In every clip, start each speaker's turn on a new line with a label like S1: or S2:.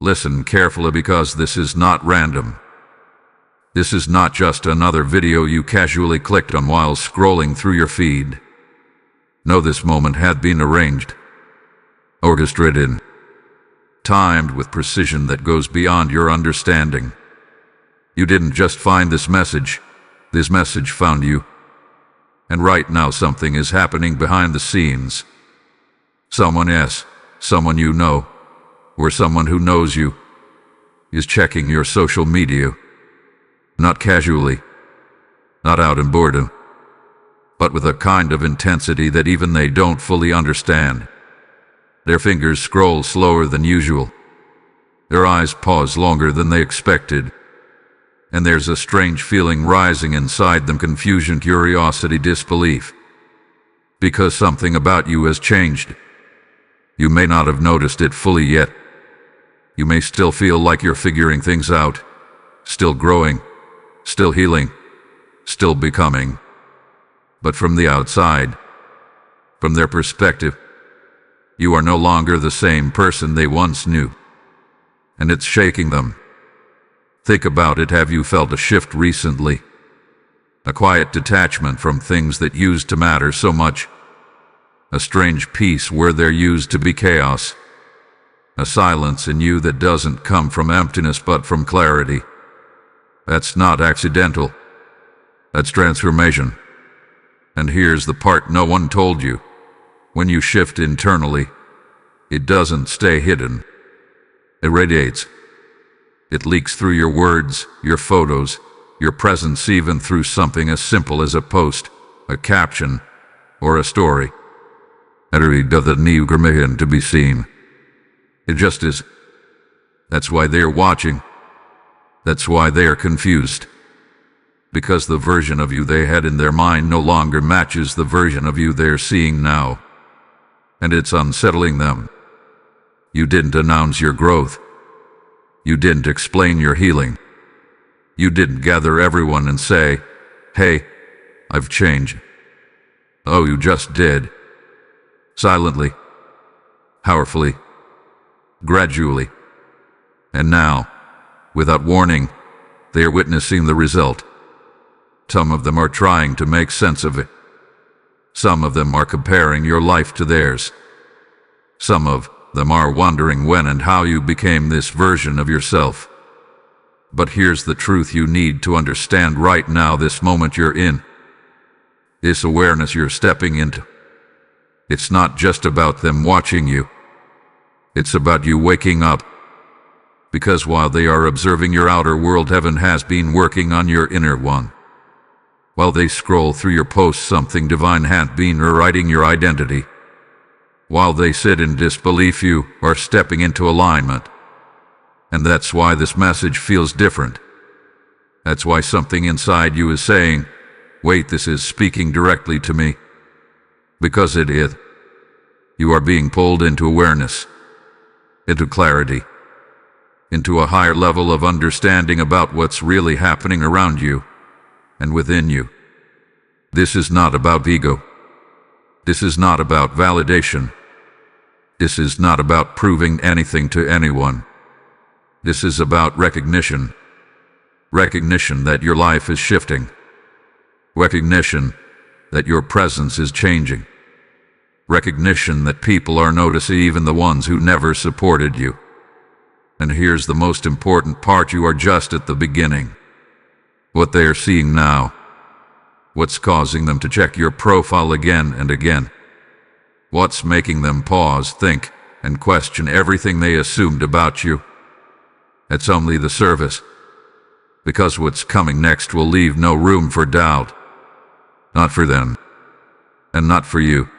S1: Listen carefully, because this is not random. This is not just another video you casually clicked on while scrolling through your feed. No, this moment had been arranged, orchestrated, timed with precision that goes beyond your understanding. You didn't just find this message found you. And right now something is happening behind the scenes. Someone you know, or someone who knows you, is checking your social media. Not casually, not out in boredom, but with a kind of intensity that even they don't fully understand. Their fingers scroll slower than usual. Their eyes pause longer than they expected. And there's a strange feeling rising inside them: confusion, curiosity, disbelief. Because something about you has changed. You may not have noticed it fully yet. You may still feel like you're figuring things out, still growing, still healing, still becoming. But from the outside, from their perspective, you are no longer the same person they once knew. And it's shaking them. Think about it. Have you felt a shift recently? A quiet detachment from things that used to matter so much. A strange peace where there used to be chaos. A silence in you that doesn't come from emptiness but from clarity. That's not accidental. That's transformation. And here's the part no one told you. When you shift internally, it doesn't stay hidden. It radiates. It leaks through your words, your photos, your presence, even through something as simple as a post, a caption, or a story. It doesn't need permission to be seen. It just is. That's why they're watching. That's why they are confused. Because the version of you they had in their mind no longer matches the version of you they're seeing now. And it's unsettling them. You didn't announce your growth. You didn't explain your healing. You didn't gather everyone and say, "Hey, I've changed." Oh, you just did. Silently, powerfully, gradually. And now, without warning, they are witnessing the result. Some of them are trying to make sense of it. Some of them are comparing your life to theirs. Some of them are wondering when and how you became this version of yourself. But here's the truth you need to understand right now, this moment you're in. This awareness you're stepping into. It's not just about them watching you. It's about you waking up. Because while they are observing your outer world, heaven has been working on your inner one. While they scroll through your posts, something divine has been rewriting your identity. While they sit in disbelief, you are stepping into alignment. And that's why this message feels different. That's why something inside you is saying, "Wait, this is speaking directly to me." Because it is. You are being pulled into awareness, into clarity, into a higher level of understanding about what's really happening around you and within you. This is not about ego. This is not about validation. This is not about proving anything to anyone. This is about recognition. Recognition that your life is shifting. Recognition that your presence is changing. Recognition that people are noticing, even the ones who never supported you. And here's the most important part: you are just at the beginning. What they are seeing now, what's causing them to check your profile again and again, what's making them pause, think, and question everything they assumed about you. It's only the surface. Because what's coming next will leave no room for doubt. Not for them, and not for you.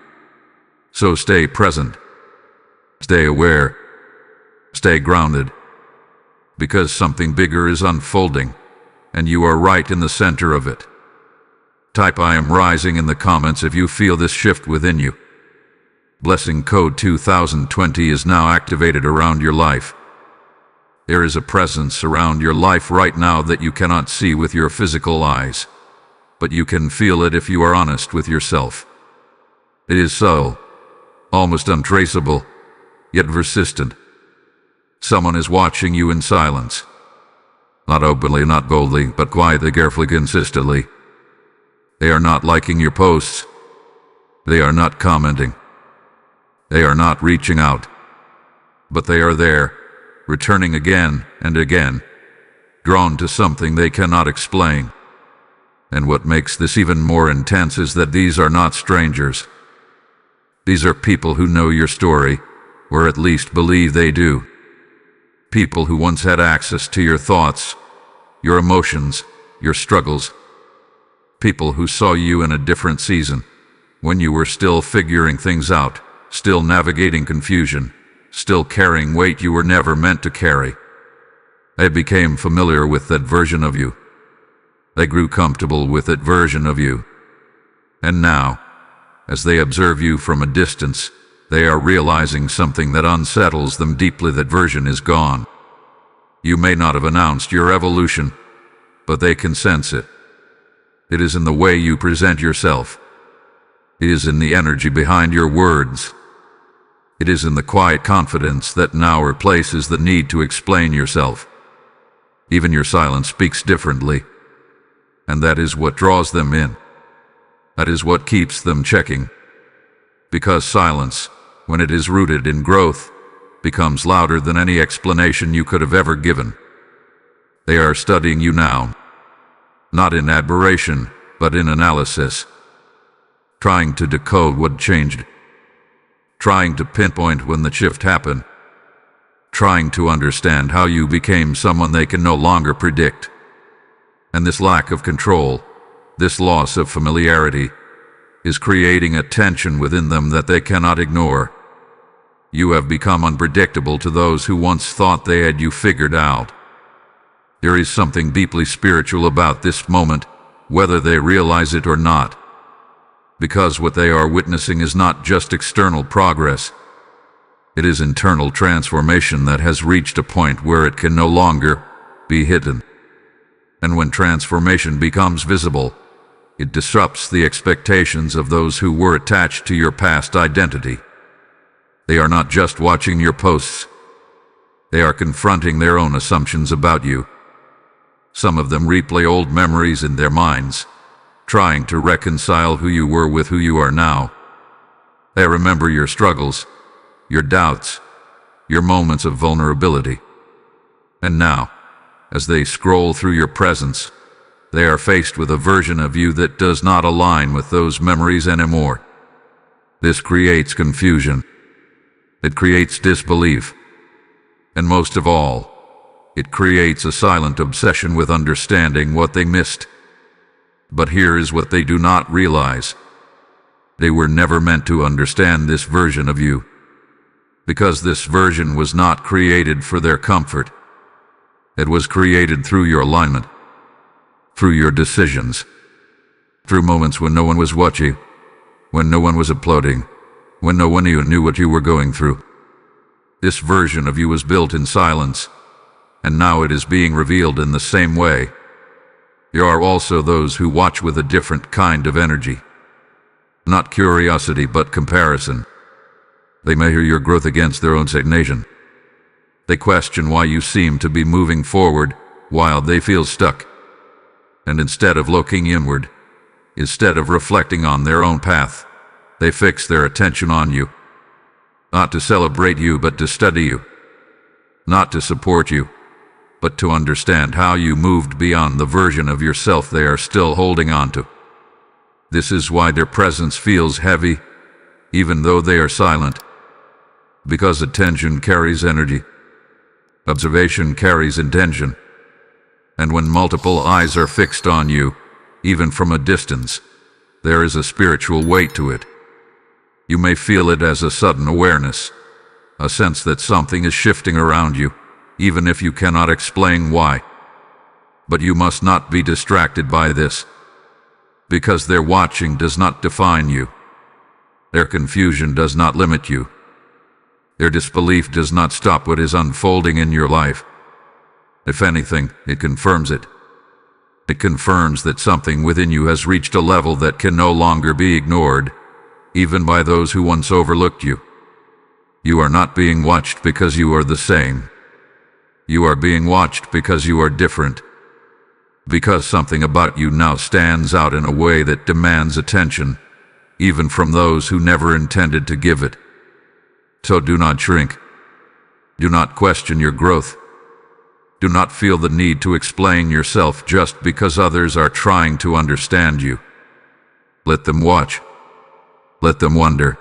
S1: So stay present, stay aware, stay grounded, because something bigger is unfolding, and you are right in the center of it. Type "I am rising" in the comments if you feel this shift within you. Blessing code 2020 is now activated around your life. There is a presence around your life right now that you cannot see with your physical eyes. But you can feel it if you are honest with yourself. It is subtle, almost untraceable, yet persistent. Someone is watching you in silence. Not openly, not boldly, but quietly, carefully, consistently. They are not liking your posts. They are not commenting. They are not reaching out. But they are there, returning again and again, drawn to something they cannot explain. And what makes this even more intense is that these are not strangers. These are people who know your story, or at least believe they do. People who once had access to your thoughts, your emotions, your struggles. People who saw you in a different season, when you were still figuring things out, still navigating confusion, still carrying weight you were never meant to carry. They became familiar with that version of you. They grew comfortable with that version of you. And now, as they observe you from a distance, they are realizing something that unsettles them deeply. That version is gone. You may not have announced your evolution, but they can sense it. It is in the way you present yourself. It is in the energy behind your words. It is in the quiet confidence that now replaces the need to explain yourself. Even your silence speaks differently. And that is what draws them in. That is what keeps them checking. Because silence, when it is rooted in growth, becomes louder than any explanation you could have ever given. They are studying you now, not in admiration, but in analysis, trying to decode what changed, trying to pinpoint when the shift happened, trying to understand how you became someone they can no longer predict. And this lack of control, this loss of familiarity, is creating a tension within them that they cannot ignore. You have become unpredictable to those who once thought they had you figured out. There is something deeply spiritual about this moment, whether they realize it or not. Because what they are witnessing is not just external progress. It is internal transformation that has reached a point where it can no longer be hidden. And when transformation becomes visible, it disrupts the expectations of those who were attached to your past identity. They are not just watching your posts. They are confronting their own assumptions about you. Some of them replay old memories in their minds, trying to reconcile who you were with who you are now. They remember your struggles, your doubts, your moments of vulnerability. And now, as they scroll through your presence, they are faced with a version of you that does not align with those memories anymore. This creates confusion. It creates disbelief. And most of all, it creates a silent obsession with understanding what they missed. But here is what they do not realize. They were never meant to understand this version of you, because this version was not created for their comfort. It was created through your alignment, through your decisions, through moments when no one was watching, when no one was applauding, when no one even knew what you were going through. This version of you was built in silence, and now it is being revealed in the same way. There are also those who watch with a different kind of energy. Not curiosity, but comparison. They measure your growth against their own stagnation. They question why you seem to be moving forward while they feel stuck. And instead of looking inward, instead of reflecting on their own path, they fix their attention on you. Not to celebrate you, but to study you. Not to support you, but to understand how you moved beyond the version of yourself they are still holding on to. This is why their presence feels heavy, even though they are silent. Because attention carries energy. Observation carries intention. And when multiple eyes are fixed on you, even from a distance, there is a spiritual weight to it. You may feel it as a sudden awareness, a sense that something is shifting around you, even if you cannot explain why. But you must not be distracted by this, because their watching does not define you. Their confusion does not limit you. Their disbelief does not stop what is unfolding in your life. If anything, it confirms it. It confirms that something within you has reached a level that can no longer be ignored, even by those who once overlooked you. You are not being watched because you are the same. You are being watched because you are different. Because something about you now stands out in a way that demands attention, even from those who never intended to give it. So do not shrink. Do not question your growth. Do not feel the need to explain yourself just because others are trying to understand you. Let them watch. Let them wonder.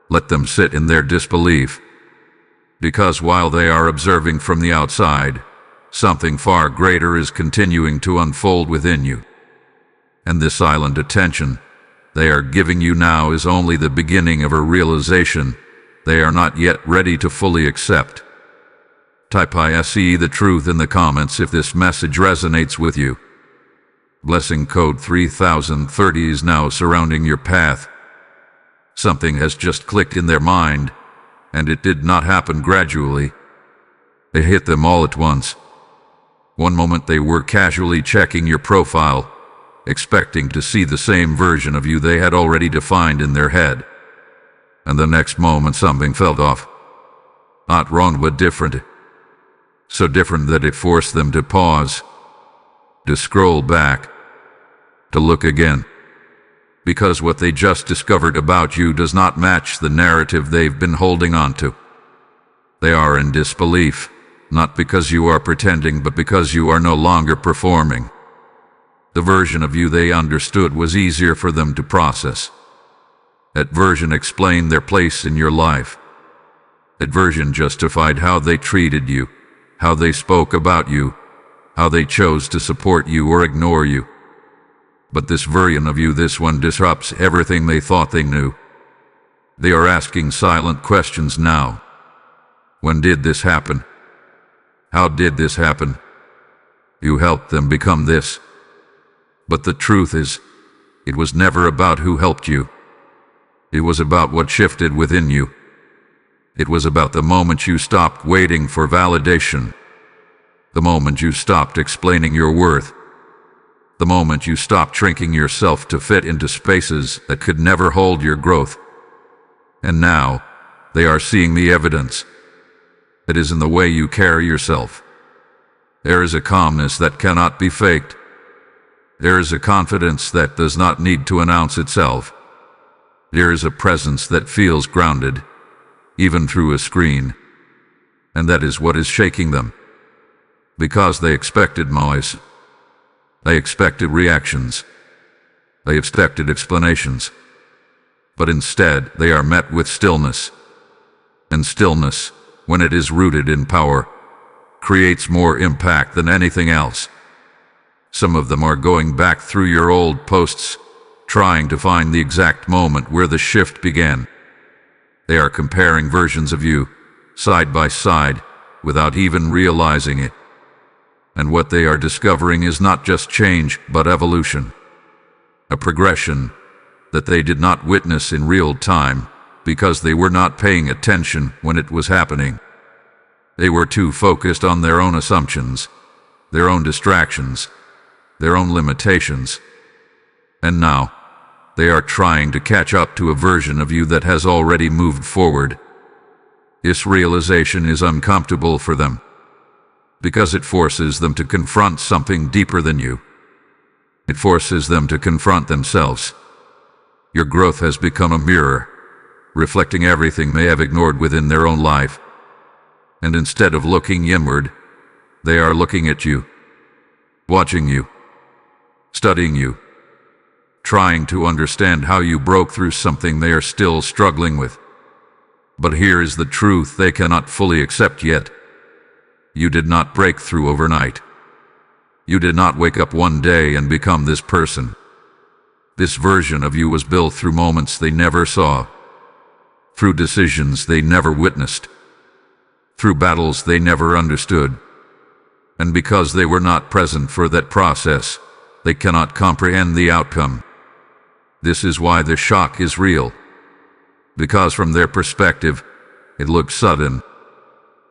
S1: Let them sit in their disbelief. Because while they are observing from the outside, something far greater is continuing to unfold within you. And this silent attention they are giving you now is only the beginning of a realization they are not yet ready to fully accept. Type ISE the truth in the comments if this message resonates with you. Blessing code 3030 is now surrounding your path. Something has just clicked in their mind, and it did not happen gradually. It hit them all at once. One moment they were casually checking your profile, expecting to see the same version of you they had already defined in their head. And the next moment something felt off. Not wrong, but different. So different that it forced them to pause, to scroll back, to look again. Because what they just discovered about you does not match the narrative they've been holding on to. They are in disbelief, not because you are pretending, but because you are no longer performing. The version of you they understood was easier for them to process. That version explained their place in your life. That version justified how they treated you, how they spoke about you, how they chose to support you or ignore you. But this version of you, this one, disrupts everything they thought they knew. They are asking silent questions now. When did this happen? How did this happen? You helped them become this. But the truth is, it was never about who helped you. It was about what shifted within you. It was about the moment you stopped waiting for validation. The moment you stopped explaining your worth. The moment you stopped shrinking yourself to fit into spaces that could never hold your growth. And now, they are seeing the evidence. It is in the way you carry yourself. There is a calmness that cannot be faked. There is a confidence that does not need to announce itself. There is a presence that feels grounded, even through a screen. And that is what is shaking them. Because they expected noise. They expected reactions. They expected explanations. But instead, they are met with stillness. And stillness, when it is rooted in power, creates more impact than anything else. Some of them are going back through your old posts, trying to find the exact moment where the shift began. They are comparing versions of you, side by side, without even realizing it. And what they are discovering is not just change, but evolution. A progression that they did not witness in real time because they were not paying attention when it was happening. They were too focused on their own assumptions, their own distractions, their own limitations. And now, they are trying to catch up to a version of you that has already moved forward. This realization is uncomfortable for them, because it forces them to confront something deeper than you. It forces them to confront themselves. Your growth has become a mirror, reflecting everything they have ignored within their own life. And instead of looking inward, they are looking at you, watching you, studying you, trying to understand how you broke through something they are still struggling with. But here is the truth they cannot fully accept yet. You did not break through overnight. You did not wake up one day and become this person. This version of you was built through moments they never saw, through decisions they never witnessed, through battles they never understood. And because they were not present for that process, they cannot comprehend the outcome. This is why the shock is real. Because from their perspective, it looks sudden.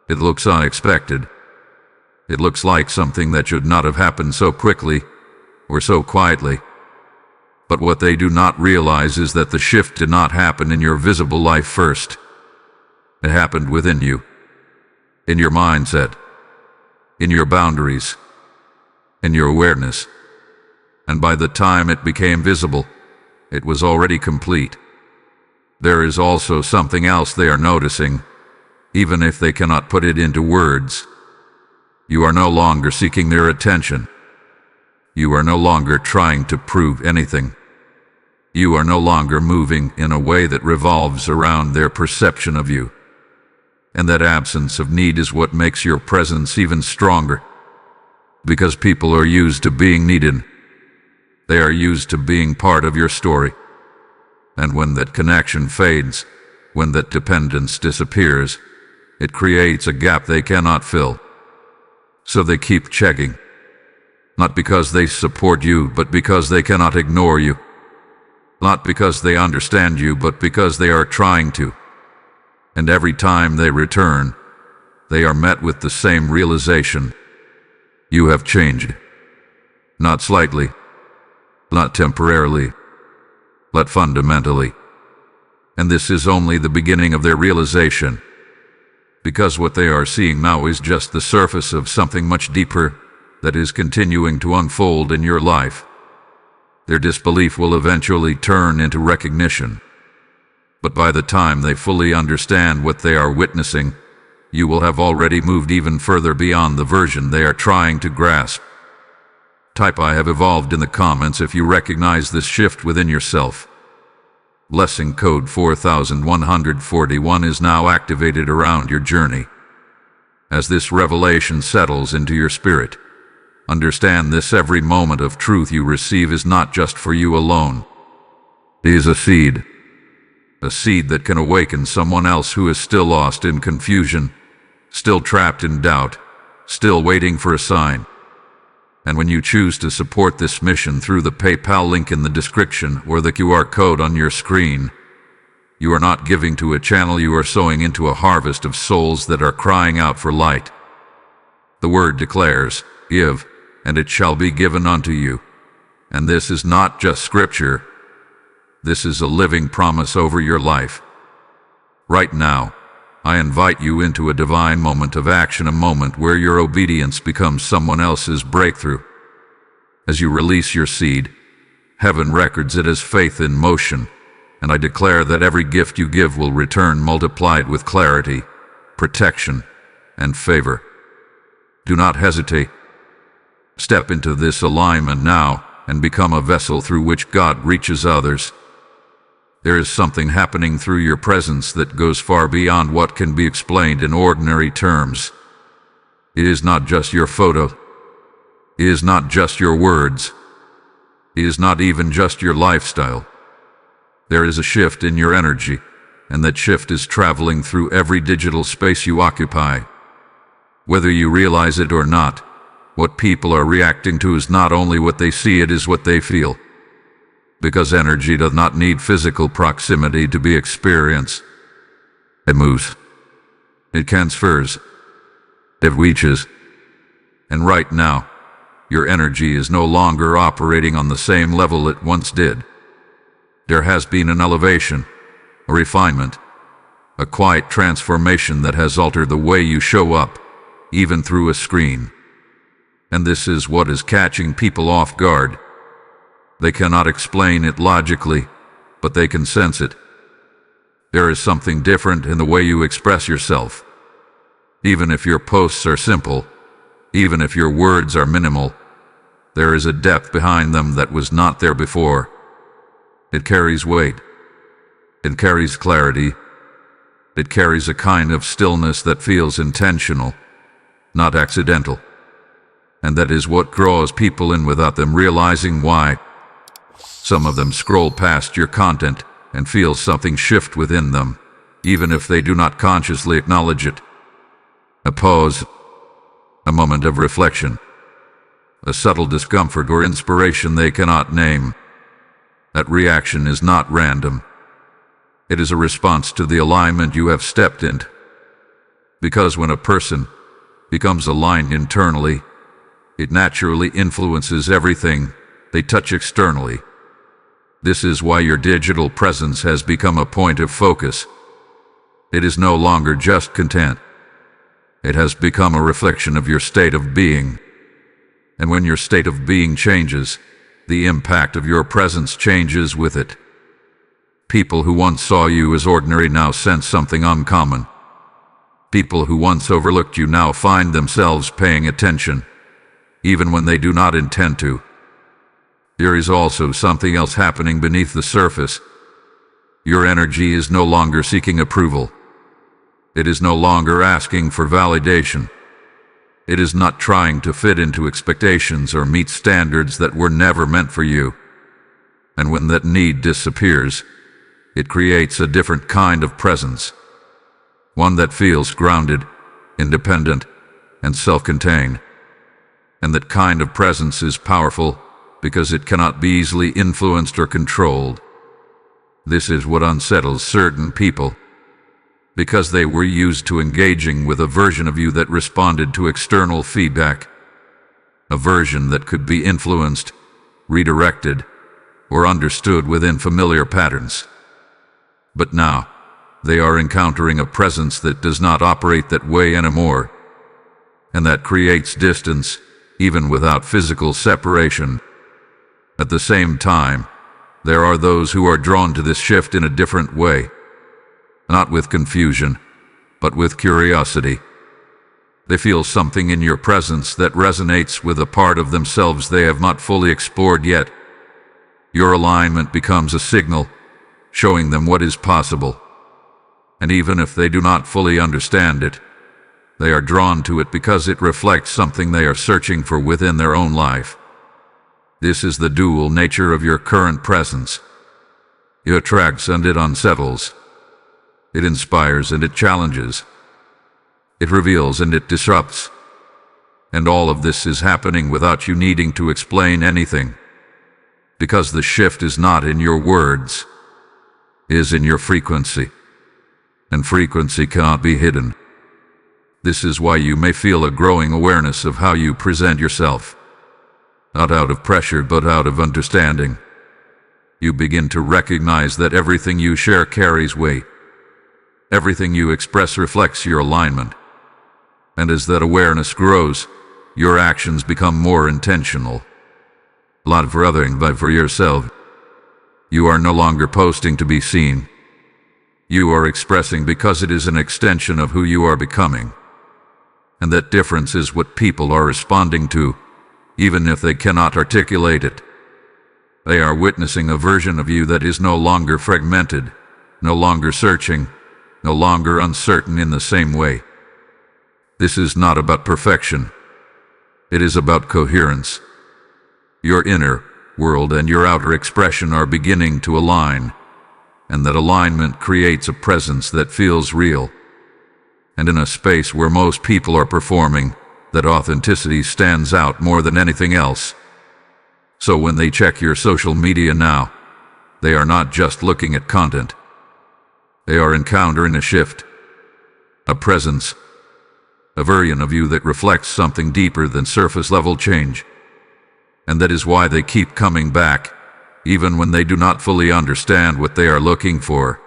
S1: It looks unexpected. It looks like something that should not have happened so quickly or so quietly. But what they do not realize is that the shift did not happen in your visible life first. It happened within you, in your mindset, in your boundaries, in your awareness. And by the time it became visible, it was already complete. There is also something else they are noticing, even if they cannot put it into words. You are no longer seeking their attention. You are no longer trying to prove anything. You are no longer moving in a way that revolves around their perception of you. And that absence of need is what makes your presence even stronger. Because people are used to being needed. They are used to being part of your story. And when that connection fades, when that dependence disappears, it creates a gap they cannot fill. So they keep checking. Not because they support you, but because they cannot ignore you. Not because they understand you, but because they are trying to. And every time they return, they are met with the same realization. You have changed. Not slightly, not temporarily, but fundamentally. And this is only the beginning of their realization. Because what they are seeing now is just the surface of something much deeper that is continuing to unfold in your life. Their disbelief will eventually turn into recognition. But by the time they fully understand what they are witnessing, you will have already moved even further beyond the version they are trying to grasp. Type "I have evolved" in the comments if you recognize this shift within yourself. Blessing code 4141 is now activated around your journey. As this revelation settles into your spirit, understand this: every moment of truth you receive is not just for you alone. It is a seed that can awaken someone else who is still lost in confusion, still trapped in doubt, still waiting for a sign. And when you choose to support this mission through the PayPal link in the description or the QR code on your screen, you are not giving to a channel, you are sowing into a harvest of souls that are crying out for light. The word declares, "Give, and it shall be given unto you." And this is not just scripture. This is a living promise over your life. Right now, I invite you into a divine moment of action, a moment where your obedience becomes someone else's breakthrough. As you release your seed, heaven records it as faith in motion, and I declare that every gift you give will return multiplied with clarity, protection, and favor. Do not hesitate. Step into this alignment now and become a vessel through which God reaches others. There is something happening through your presence that goes far beyond what can be explained in ordinary terms. It is not just your photo. It is not just your words. It is not even just your lifestyle. There is a shift in your energy, and that shift is traveling through every digital space you occupy. Whether you realize it or not, what people are reacting to is not only what they see, it is what they feel. Because energy does not need physical proximity to be experienced. It moves. It transfers. It reaches. And right now, your energy is no longer operating on the same level it once did. There has been an elevation, a refinement, a quiet transformation that has altered the way you show up, even through a screen. And this is what is catching people off guard. They cannot explain it logically, but they can sense it. There is something different in the way you express yourself. Even if your posts are simple, even if your words are minimal, there is a depth behind them that was not there before. It carries weight. It carries clarity. It carries a kind of stillness that feels intentional, not accidental. And that is what draws people in without them realizing why. Some of them scroll past your content and feel something shift within them, even if they do not consciously acknowledge it. A pause, a moment of reflection, a subtle discomfort or inspiration they cannot name. That reaction is not random. It is a response to the alignment you have stepped into. Because when a person becomes aligned internally, it naturally influences everything they touch externally. This is why your digital presence has become a point of focus. It is no longer just content. It has become a reflection of your state of being. And when your state of being changes, the impact of your presence changes with it. People who once saw you as ordinary now sense something uncommon. People who once overlooked you now find themselves paying attention, even when they do not intend to. There is also something else happening beneath the surface. Your energy is no longer seeking approval. It is no longer asking for validation. It is not trying to fit into expectations or meet standards that were never meant for you. And when that need disappears, it creates a different kind of presence. One that feels grounded, independent, and self-contained. And that kind of presence is powerful because it cannot be easily influenced or controlled. This is what unsettles certain people, because they were used to engaging with a version of you that responded to external feedback, a version that could be influenced, redirected, or understood within familiar patterns. But now, they are encountering a presence that does not operate that way anymore, and that creates distance, even without physical separation. At the same time, there are those who are drawn to this shift in a different way, not with confusion, but with curiosity. They feel something in your presence that resonates with a part of themselves they have not fully explored yet. Your alignment becomes a signal, showing them what is possible. And even if they do not fully understand it, they are drawn to it because it reflects something they are searching for within their own life. This is the dual nature of your current presence. It attracts and it unsettles. It inspires and it challenges. It reveals and it disrupts. And all of this is happening without you needing to explain anything. Because the shift is not in your words, it is in your frequency. And frequency cannot be hidden. This is why you may feel a growing awareness of how you present yourself. Not out of pressure, but out of understanding. You begin to recognize that everything you share carries weight. Everything you express reflects your alignment. And as that awareness grows, your actions become more intentional. Not for others, but for yourself. You are no longer posting to be seen. You are expressing because it is an extension of who you are becoming. And that difference is what people are responding to, even if they cannot articulate it. They are witnessing a version of you that is no longer fragmented, no longer searching, no longer uncertain in the same way. This is not about perfection. It is about coherence. Your inner world and your outer expression are beginning to align, and that alignment creates a presence that feels real. And in a space where most people are performing, that authenticity stands out more than anything else. So when they check your social media now, they are not just looking at content. They are encountering a shift, a presence, a version of you that reflects something deeper than surface-level change. And that is why they keep coming back, even when they do not fully understand what they are looking for.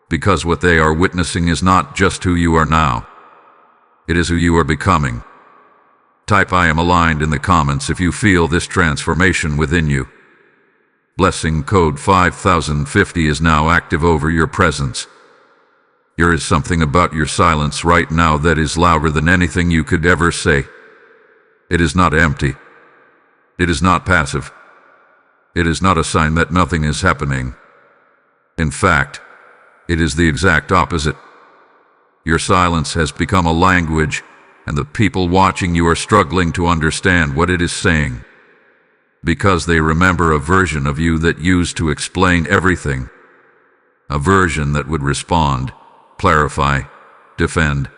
S1: Because what they are witnessing is not just who you are now. It is who you are becoming. Type I am aligned in the comments if you feel this transformation within you. Blessing code 5050 is now active over your presence. There is something about your silence right now that is louder than anything you could ever say. It is not empty. It is not passive. It is not a sign that nothing is happening. In fact, it is the exact opposite. Your silence has become a language, and the people watching you are struggling to understand what it is saying. Because they remember a version of you that used to explain everything. A version that would respond, clarify, defend,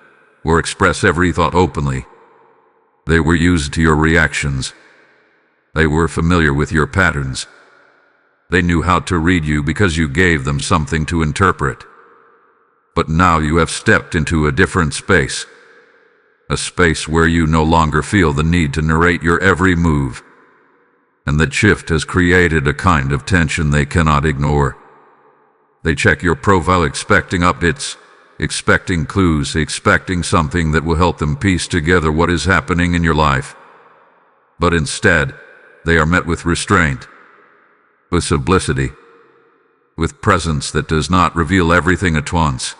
S1: or express every thought openly. They were used to your reactions. They were familiar with your patterns. They knew how to read you because you gave them something to interpret. But now you have stepped into a different space. A space where you no longer feel the need to narrate your every move. And that shift has created a kind of tension they cannot ignore. They check your profile expecting updates, expecting clues, expecting something that will help them piece together what is happening in your life. But instead, they are met with restraint, with simplicity, with presence that does not reveal everything at once.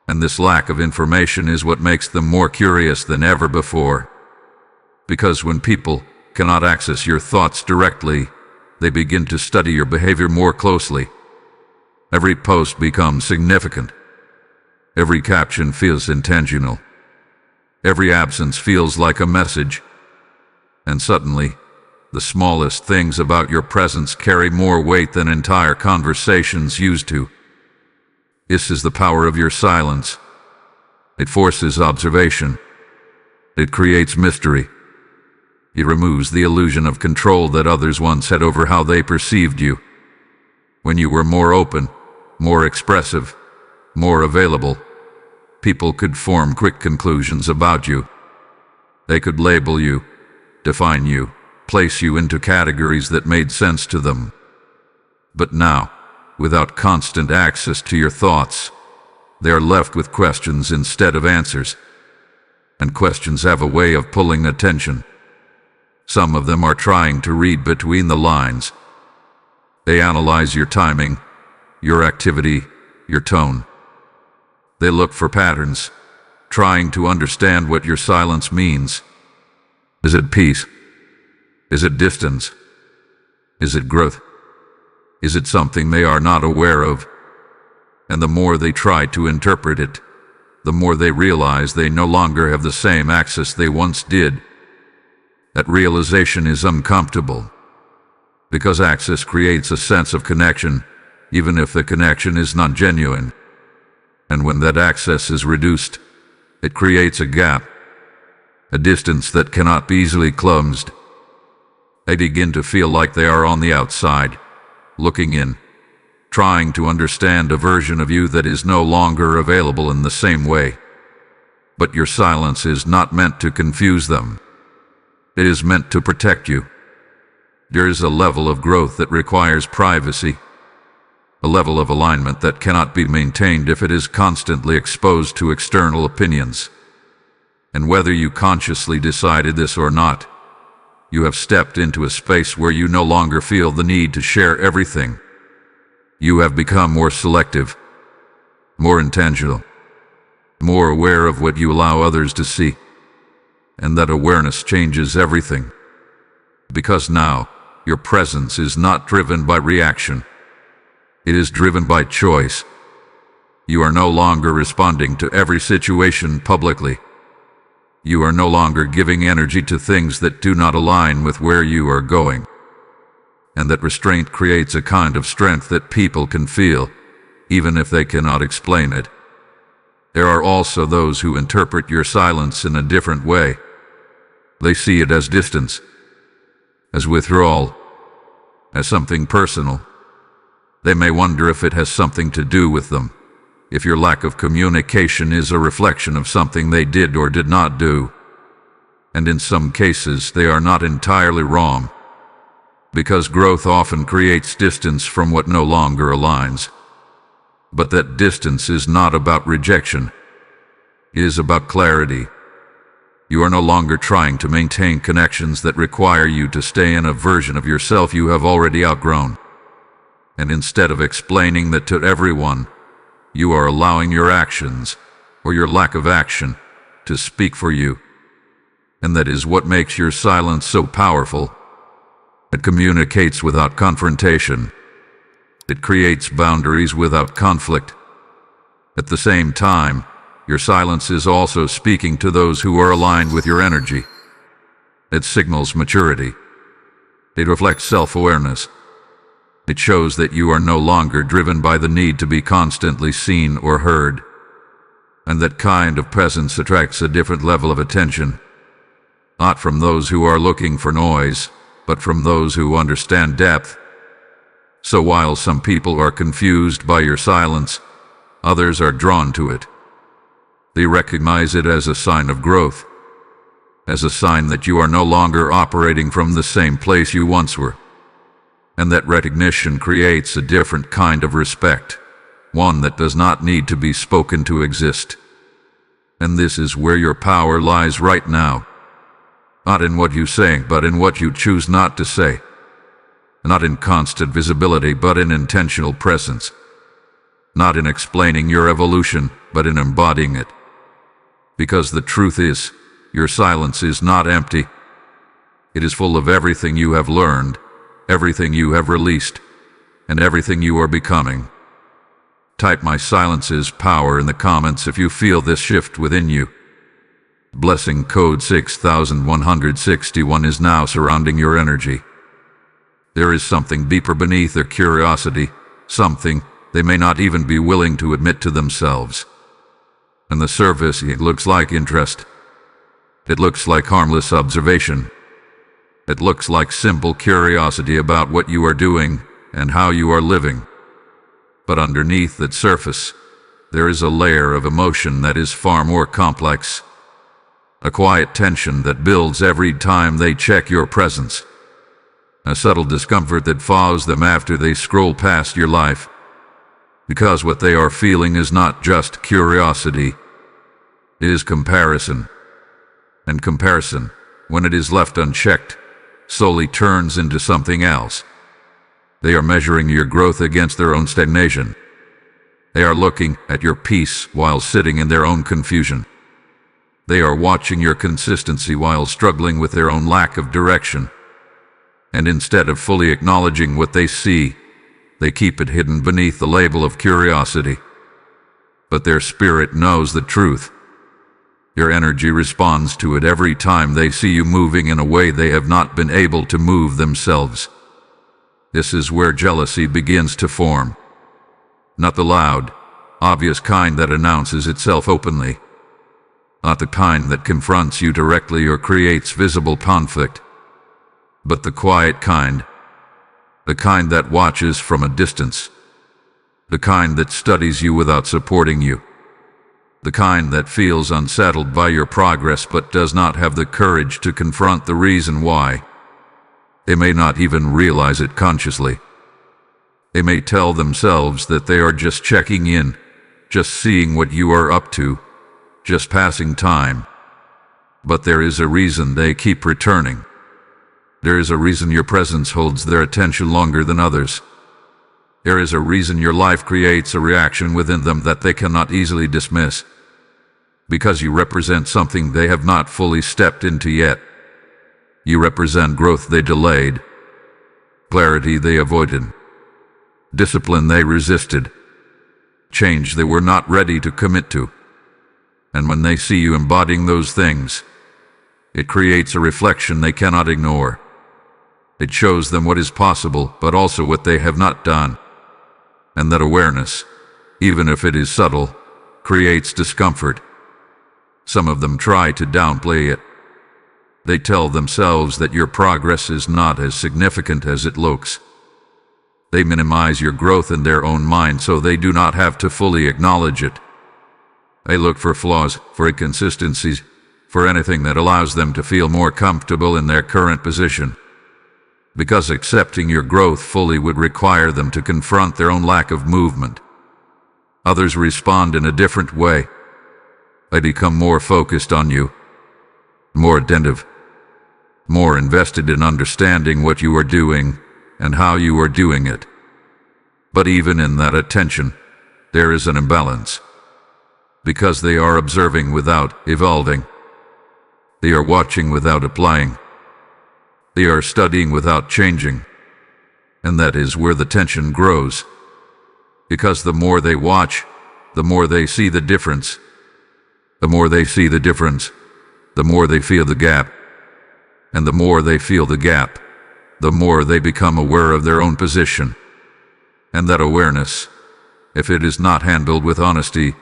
S1: And this lack of information is what makes them more curious than ever before. Because when people cannot access your thoughts directly, they begin to study your behavior more closely. Every post becomes significant. Every caption feels intentional. Every absence feels like a message. And suddenly, the smallest things about your presence carry more weight than entire conversations used to. This is the power of your silence. It forces observation. It creates mystery. It removes the illusion of control that others once had over how they perceived you. When you were more open, more expressive, more available, people could form quick conclusions about you. They could label you, define you, place you into categories that made sense to them. But now, without constant access to your thoughts, they are left with questions instead of answers. And questions have a way of pulling attention. Some of them are trying to read between the lines. They analyze your timing, your activity, your tone. They look for patterns, trying to understand what your silence means. Is it peace? Is it distance? Is it growth? Is it something they are not aware of? And the more they try to interpret it, the more they realize they no longer have the same access they once did. That realization is uncomfortable, because access creates a sense of connection, even if the connection is not genuine. And when that access is reduced, it creates a gap, a distance that cannot be easily closed. They begin to feel like they are on the outside, looking in, trying to understand a version of you that is no longer available in the same way. But your silence is not meant to confuse them. It is meant to protect you. There is a level of growth that requires privacy, a level of alignment that cannot be maintained if it is constantly exposed to external opinions. And whether you consciously decided this or not, you have stepped into a space where you no longer feel the need to share everything. You have become more selective, more intentional, more aware of what you allow others to see. And that awareness changes everything. Because now, your presence is not driven by reaction. It is driven by choice. You are no longer responding to every situation publicly. You are no longer giving energy to things that do not align with where you are going. And that restraint creates a kind of strength that people can feel, even if they cannot explain it. There are also those who interpret your silence in a different way. They see it as distance, as withdrawal, as something personal. They may wonder if it has something to do with them, if your lack of communication is a reflection of something they did or did not do. And in some cases, they are not entirely wrong, because growth often creates distance from what no longer aligns. But that distance is not about rejection. It is about clarity. You are no longer trying to maintain connections that require you to stay in a version of yourself you have already outgrown. And instead of explaining that to everyone, you are allowing your actions, or your lack of action, to speak for you. And that is what makes your silence so powerful. It communicates without confrontation. It creates boundaries without conflict. At the same time, your silence is also speaking to those who are aligned with your energy. It signals maturity. It reflects self-awareness. It shows that you are no longer driven by the need to be constantly seen or heard. And that kind of presence attracts a different level of attention. Not from those who are looking for noise, but from those who understand depth. So while some people are confused by your silence, others are drawn to it. They recognize it as a sign of growth, as a sign that you are no longer operating from the same place you once were. And that recognition creates a different kind of respect, one that does not need to be spoken to exist. And this is where your power lies right now. Not in what you say, but in what you choose not to say. Not in constant visibility, but in intentional presence. Not in explaining your evolution, but in embodying it. Because the truth is, your silence is not empty. It is full of everything you have learned, everything you have released, and everything you are becoming. Type "My silence is power" in the comments if you feel this shift within you. Blessing code 6161 is now surrounding your energy. There is something deeper beneath their curiosity, something they may not even be willing to admit to themselves. On the surface, it looks like interest. It looks like harmless observation. It looks like simple curiosity about what you are doing and how you are living. But underneath that surface, there is a layer of emotion that is far more complex. A quiet tension that builds every time they check your presence. A subtle discomfort that follows them after they scroll past your life. Because what they are feeling is not just curiosity, it is comparison. And comparison, when it is left unchecked, slowly turns into something else. They are measuring your growth against their own stagnation. They are looking at your peace while sitting in their own confusion. They are watching your consistency while struggling with their own lack of direction. And instead of fully acknowledging what they see, they keep it hidden beneath the label of curiosity. But their spirit knows the truth. Your energy responds to it every time they see you moving in a way they have not been able to move themselves. This is where jealousy begins to form. Not the loud, obvious kind that announces itself openly. Not the kind that confronts you directly or creates visible conflict. But the quiet kind. The kind that watches from a distance. The kind that studies you without supporting you. The kind that feels unsettled by your progress but does not have the courage to confront the reason why. They may not even realize it consciously. They may tell themselves that they are just checking in, just seeing what you are up to, just passing time. But there is a reason they keep returning. There is a reason your presence holds their attention longer than others. There is a reason your life creates a reaction within them that they cannot easily dismiss. Because you represent something they have not fully stepped into yet. You represent growth they delayed, clarity they avoided, discipline they resisted, change they were not ready to commit to. And when they see you embodying those things, it creates a reflection they cannot ignore. It shows them what is possible, but also what they have not done. And that awareness, even if it is subtle, creates discomfort. Some of them try to downplay it. They tell themselves that your progress is not as significant as it looks. They minimize your growth in their own mind so they do not have to fully acknowledge it. They look for flaws, for inconsistencies, for anything that allows them to feel more comfortable in their current position. Because accepting your growth fully would require them to confront their own lack of movement. Others respond in a different way. They become more focused on you, more attentive, more invested in understanding what you are doing and how you are doing it. But even in that attention, there is an imbalance. Because they are observing without evolving. They are watching without applying. They are studying without changing. And that is where the tension grows. Because the more they watch, the more they see the difference. The more they see the difference, the more they feel the gap. And the more they feel the gap, the more they become aware of their own position. And that awareness, if it is not handled with honesty,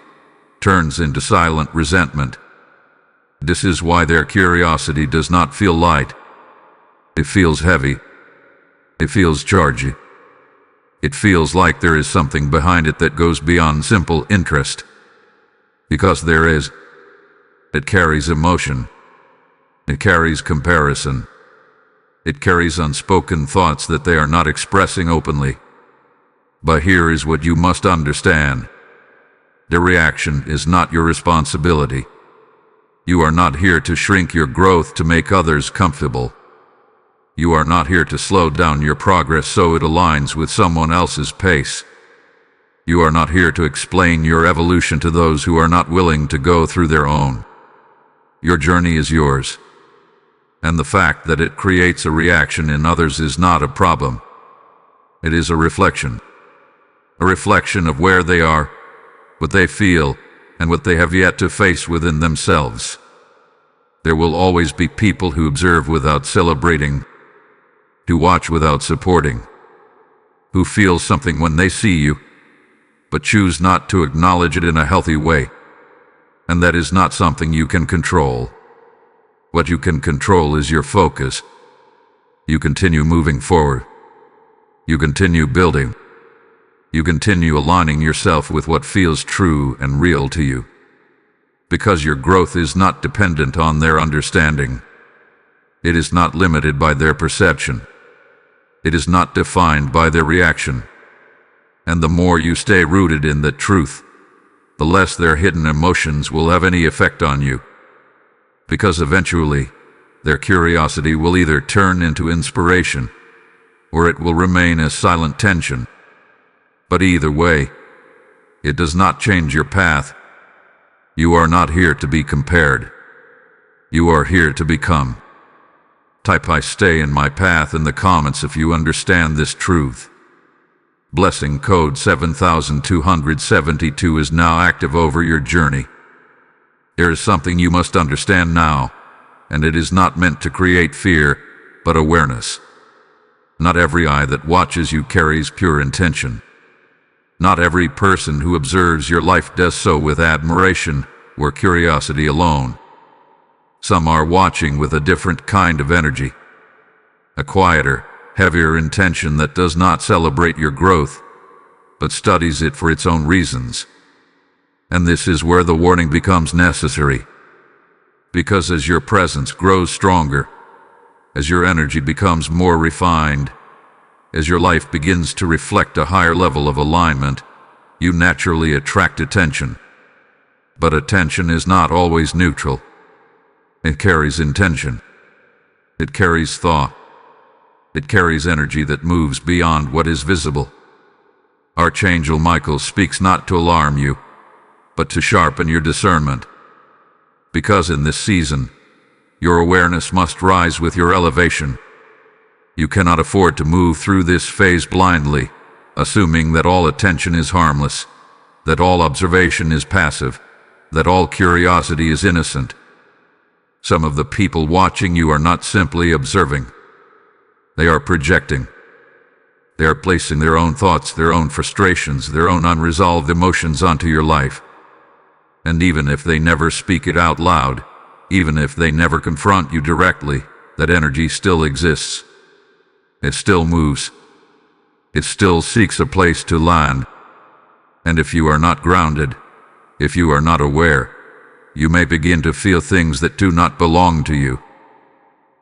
S1: turns into silent resentment. This is why their curiosity does not feel light. It feels heavy. It feels charged. It feels like there is something behind it that goes beyond simple interest. Because there is. It carries emotion. It carries comparison. It carries unspoken thoughts that they are not expressing openly. But here is what you must understand. The reaction is not your responsibility. You are not here to shrink your growth to make others comfortable. You are not here to slow down your progress so it aligns with someone else's pace. You are not here to explain your evolution to those who are not willing to go through their own. Your journey is yours, and the fact that it creates a reaction in others is not a problem. It is a reflection of where they are, what they feel, and what they have yet to face within themselves. There will always be people who observe without celebrating, who watch without supporting, who feel something when they see you, but choose not to acknowledge it in a healthy way. And that is not something you can control. What you can control is your focus. You continue moving forward. You continue building. You continue aligning yourself with what feels true and real to you. Because your growth is not dependent on their understanding. It is not limited by their perception. It is not defined by their reaction. And the more you stay rooted in the truth, the less their hidden emotions will have any effect on you. Because eventually, their curiosity will either turn into inspiration, or it will remain as silent tension. But either way, it does not change your path. You are not here to be compared. You are here to become. Type "I stay in my path" in the comments if you understand this truth. Blessing code 7272 is now active over your journey. There is something you must understand now, and it is not meant to create fear, but awareness. Not every eye that watches you carries pure intention. Not every person who observes your life does so with admiration or curiosity alone. Some are watching with a different kind of energy, a quieter, heavier intention that does not celebrate your growth, but studies it for its own reasons. And this is where the warning becomes necessary. Because as your presence grows stronger, as your energy becomes more refined, as your life begins to reflect a higher level of alignment, you naturally attract attention. But attention is not always neutral. It carries intention. It carries thought. It carries energy that moves beyond what is visible. Archangel Michael speaks not to alarm you, but to sharpen your discernment. Because in this season, your awareness must rise with your elevation. You cannot afford to move through this phase blindly, assuming that all attention is harmless, that all observation is passive, that all curiosity is innocent. Some of the people watching you are not simply observing. They are projecting. They are placing their own thoughts, their own frustrations, their own unresolved emotions onto your life. And even if they never speak it out loud, even if they never confront you directly, that energy still exists. It still moves. It still seeks a place to land. And if you are not grounded, if you are not aware, you may begin to feel things that do not belong to you.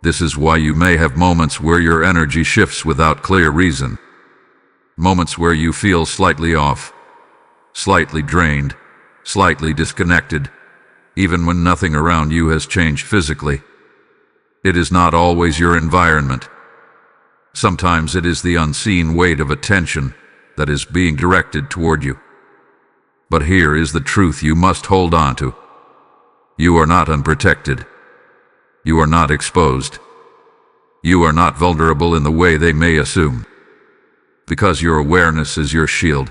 S1: This is why you may have moments where your energy shifts without clear reason. Moments where you feel slightly off, slightly drained, slightly disconnected, even when nothing around you has changed physically. It is not always your environment. Sometimes it is the unseen weight of attention that is being directed toward you. But here is the truth you must hold on to. You are not unprotected. You are not exposed. You are not vulnerable in the way they may assume. Because your awareness is your shield.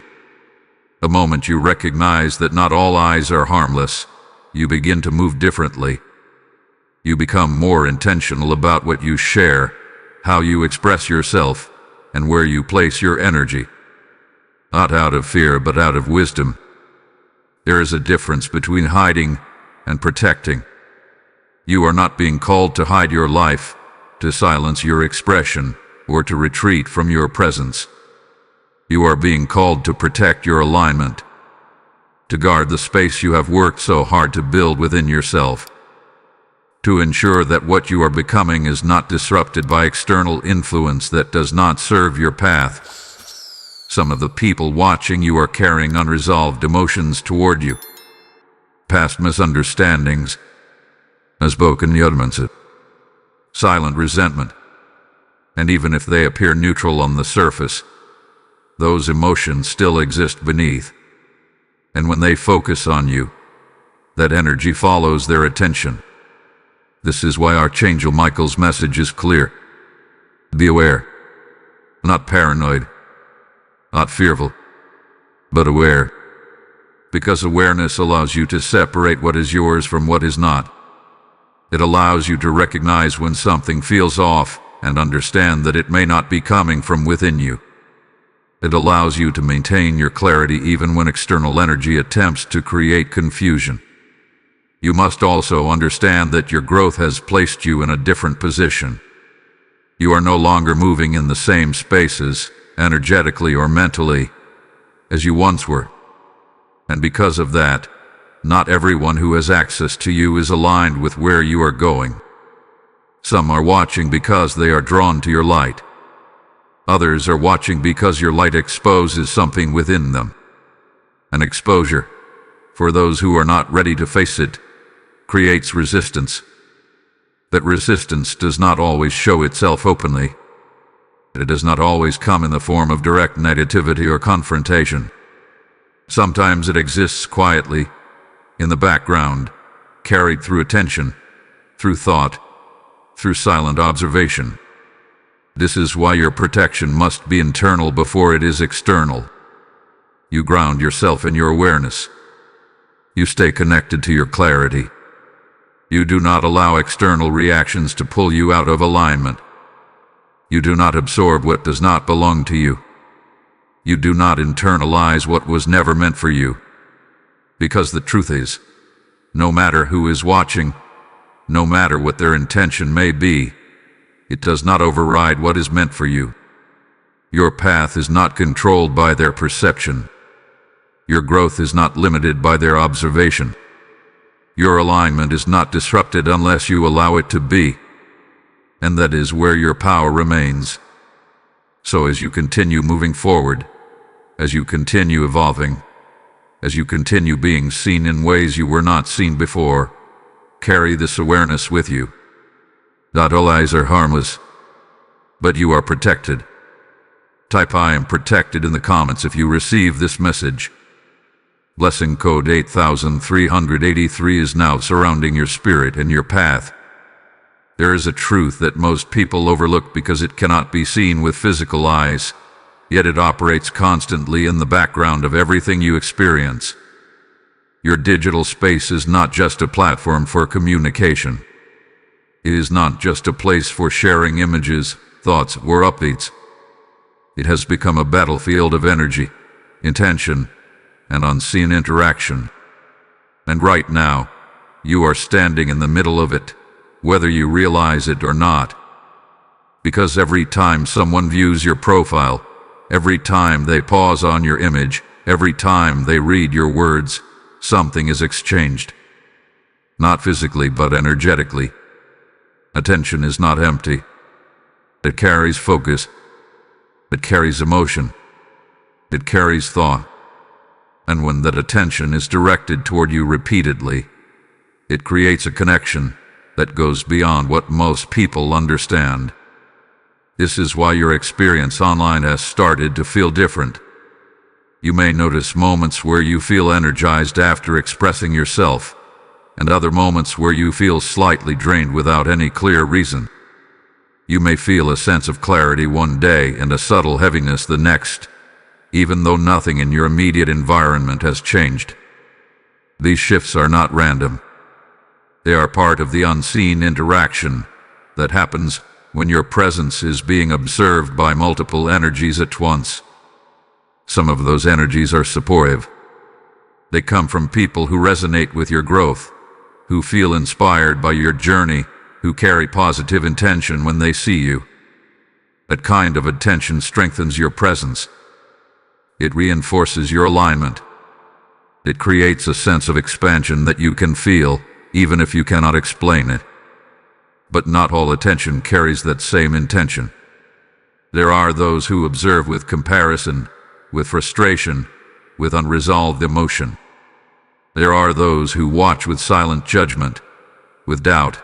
S1: The moment you recognize that not all eyes are harmless, you begin to move differently. You become more intentional about what you share, how you express yourself, and where you place your energy. Not out of fear, but out of wisdom. There is a difference between hiding and protecting. You are not being called to hide your life, to silence your expression, or to retreat from your presence. You are being called to protect your alignment, to guard the space you have worked so hard to build within yourself, to ensure that what you are becoming is not disrupted by external influence that does not serve your path. Some of the people watching you are carrying unresolved emotions toward you. Past misunderstandings, unspoken judgments, silent resentment. And even if they appear neutral on the surface, those emotions still exist beneath. And when they focus on you, that energy follows their attention. This is why Archangel Michael's message is clear. Be aware, not paranoid, not fearful, but aware. Because awareness allows you to separate what is yours from what is not. It allows you to recognize when something feels off and understand that it may not be coming from within you. It allows you to maintain your clarity even when external energy attempts to create confusion. You must also understand that your growth has placed you in a different position. You are no longer moving in the same spaces, energetically or mentally, as you once were. And because of that, not everyone who has access to you is aligned with where you are going. Some are watching because they are drawn to your light. Others are watching because your light exposes something within them. An exposure, for those who are not ready to face it, creates resistance. That resistance does not always show itself openly. It does not always come in the form of direct negativity or confrontation. Sometimes it exists quietly, in the background, carried through attention, through thought, through silent observation. This is why your protection must be internal before it is external. You ground yourself in your awareness. You stay connected to your clarity. You do not allow external reactions to pull you out of alignment. You do not absorb what does not belong to you. You do not internalize what was never meant for you. Because the truth is, no matter who is watching, no matter what their intention may be, it does not override what is meant for you. Your path is not controlled by their perception. Your growth is not limited by their observation. Your alignment is not disrupted unless you allow it to be. And that is where your power remains. So as you continue moving forward, as you continue evolving, as you continue being seen in ways you were not seen before, carry this awareness with you. Not all eyes are harmless, but you are protected. Type I am protected in the comments if you receive this message. Blessing code 8383 is now surrounding your spirit and your path. There is a truth that most people overlook because it cannot be seen with physical eyes, yet it operates constantly in the background of everything you experience. Your digital space is not just a platform for communication. It is not just a place for sharing images, thoughts, or updates. It has become a battlefield of energy, intention, and unseen interaction. And right now, you are standing in the middle of it, whether you realize it or not. Because every time someone views your profile, every time they pause on your image, every time they read your words, something is exchanged. Not physically, but energetically. Attention is not empty. It carries focus. It carries emotion. It carries thought. And when that attention is directed toward you repeatedly, it creates a connection that goes beyond what most people understand. This is why your experience online has started to feel different. You may notice moments where you feel energized after expressing yourself, and other moments where you feel slightly drained without any clear reason. You may feel a sense of clarity one day and a subtle heaviness the next, even though nothing in your immediate environment has changed. These shifts are not random. They are part of the unseen interaction that happens when your presence is being observed by multiple energies at once. Some of those energies are supportive. They come from people who resonate with your growth, who feel inspired by your journey, who carry positive intention when they see you. That kind of attention strengthens your presence. It reinforces your alignment. It creates a sense of expansion that you can feel, even if you cannot explain it. But not all attention carries that same intention. There are those who observe with comparison, with frustration, with unresolved emotion. There are those who watch with silent judgment, with doubt,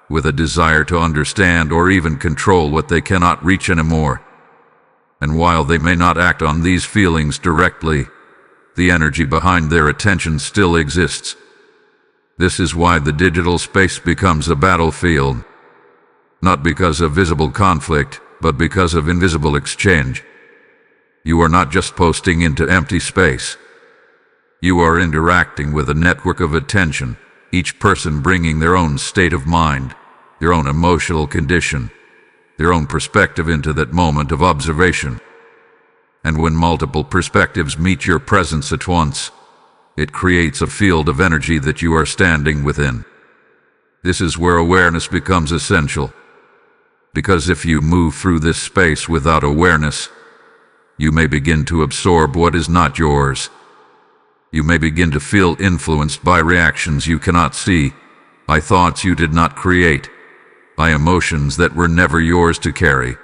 S1: with a desire to understand or even control what they cannot reach anymore. And while they may not act on these feelings directly, the energy behind their attention still exists. This is why the digital space becomes a battlefield, not because of visible conflict, but because of invisible exchange. You are not just posting into empty space. You are interacting with a network of attention, each person bringing their own state of mind, their own emotional condition, their own perspective into that moment of observation. And when multiple perspectives meet your presence at once, it creates a field of energy that you are standing within. This is where awareness becomes essential. Because if you move through this space without awareness, you may begin to absorb what is not yours. You may begin to feel influenced by reactions you cannot see, by thoughts you did not create, by emotions that were never yours to carry.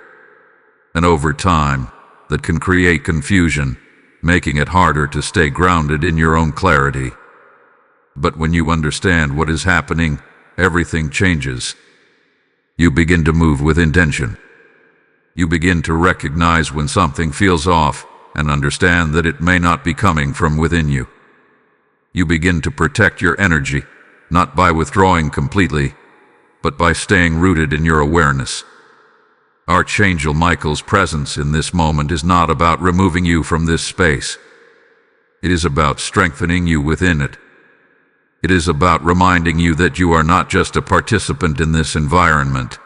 S1: And over time, that can create confusion, making it harder to stay grounded in your own clarity. But when you understand what is happening, everything changes. You begin to move with intention. You begin to recognize when something feels off and understand that it may not be coming from within you. You begin to protect your energy, not by withdrawing completely, but by staying rooted in your awareness. Archangel Michael's presence in this moment is not about removing you from this space. It is about strengthening you within it. It is about reminding you that you are not just a participant in this environment,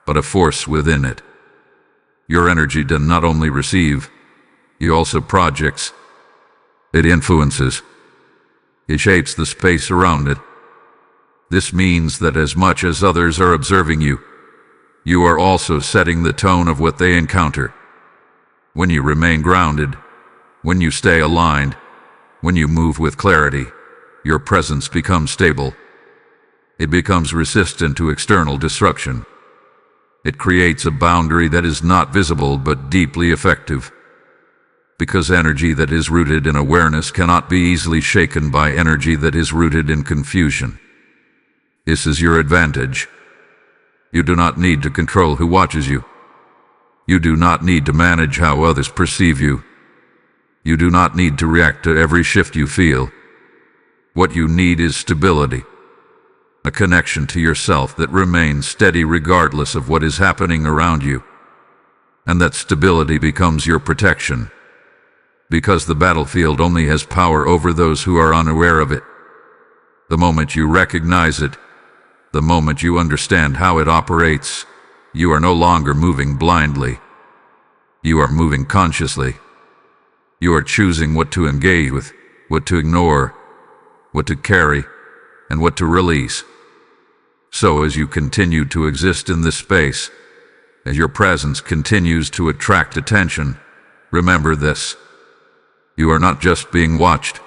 S1: but a force within it. Your energy does not only receive, it also projects. It influences. It shapes the space around it. This means that as much as others are observing you, you are also setting the tone of what they encounter. When you remain grounded, when you stay aligned, when you move with clarity, your presence becomes stable. It becomes resistant to external disruption. It creates a boundary that is not visible but deeply effective. Because energy that is rooted in awareness cannot be easily shaken by energy that is rooted in confusion. This is your advantage. You do not need to control who watches you. You do not need to manage how others perceive you. You do not need to react to every shift you feel. What you need is stability, a connection to yourself that remains steady regardless of what is happening around you. And that stability becomes your protection, because the battlefield only has power over those who are unaware of it. The moment you recognize it, the moment you understand how it operates, you are no longer moving blindly. You are moving consciously. You are choosing what to engage with, what to ignore, what to carry, and what to release. So as you continue to exist in this space, as your presence continues to attract attention, remember this. You are not just being watched.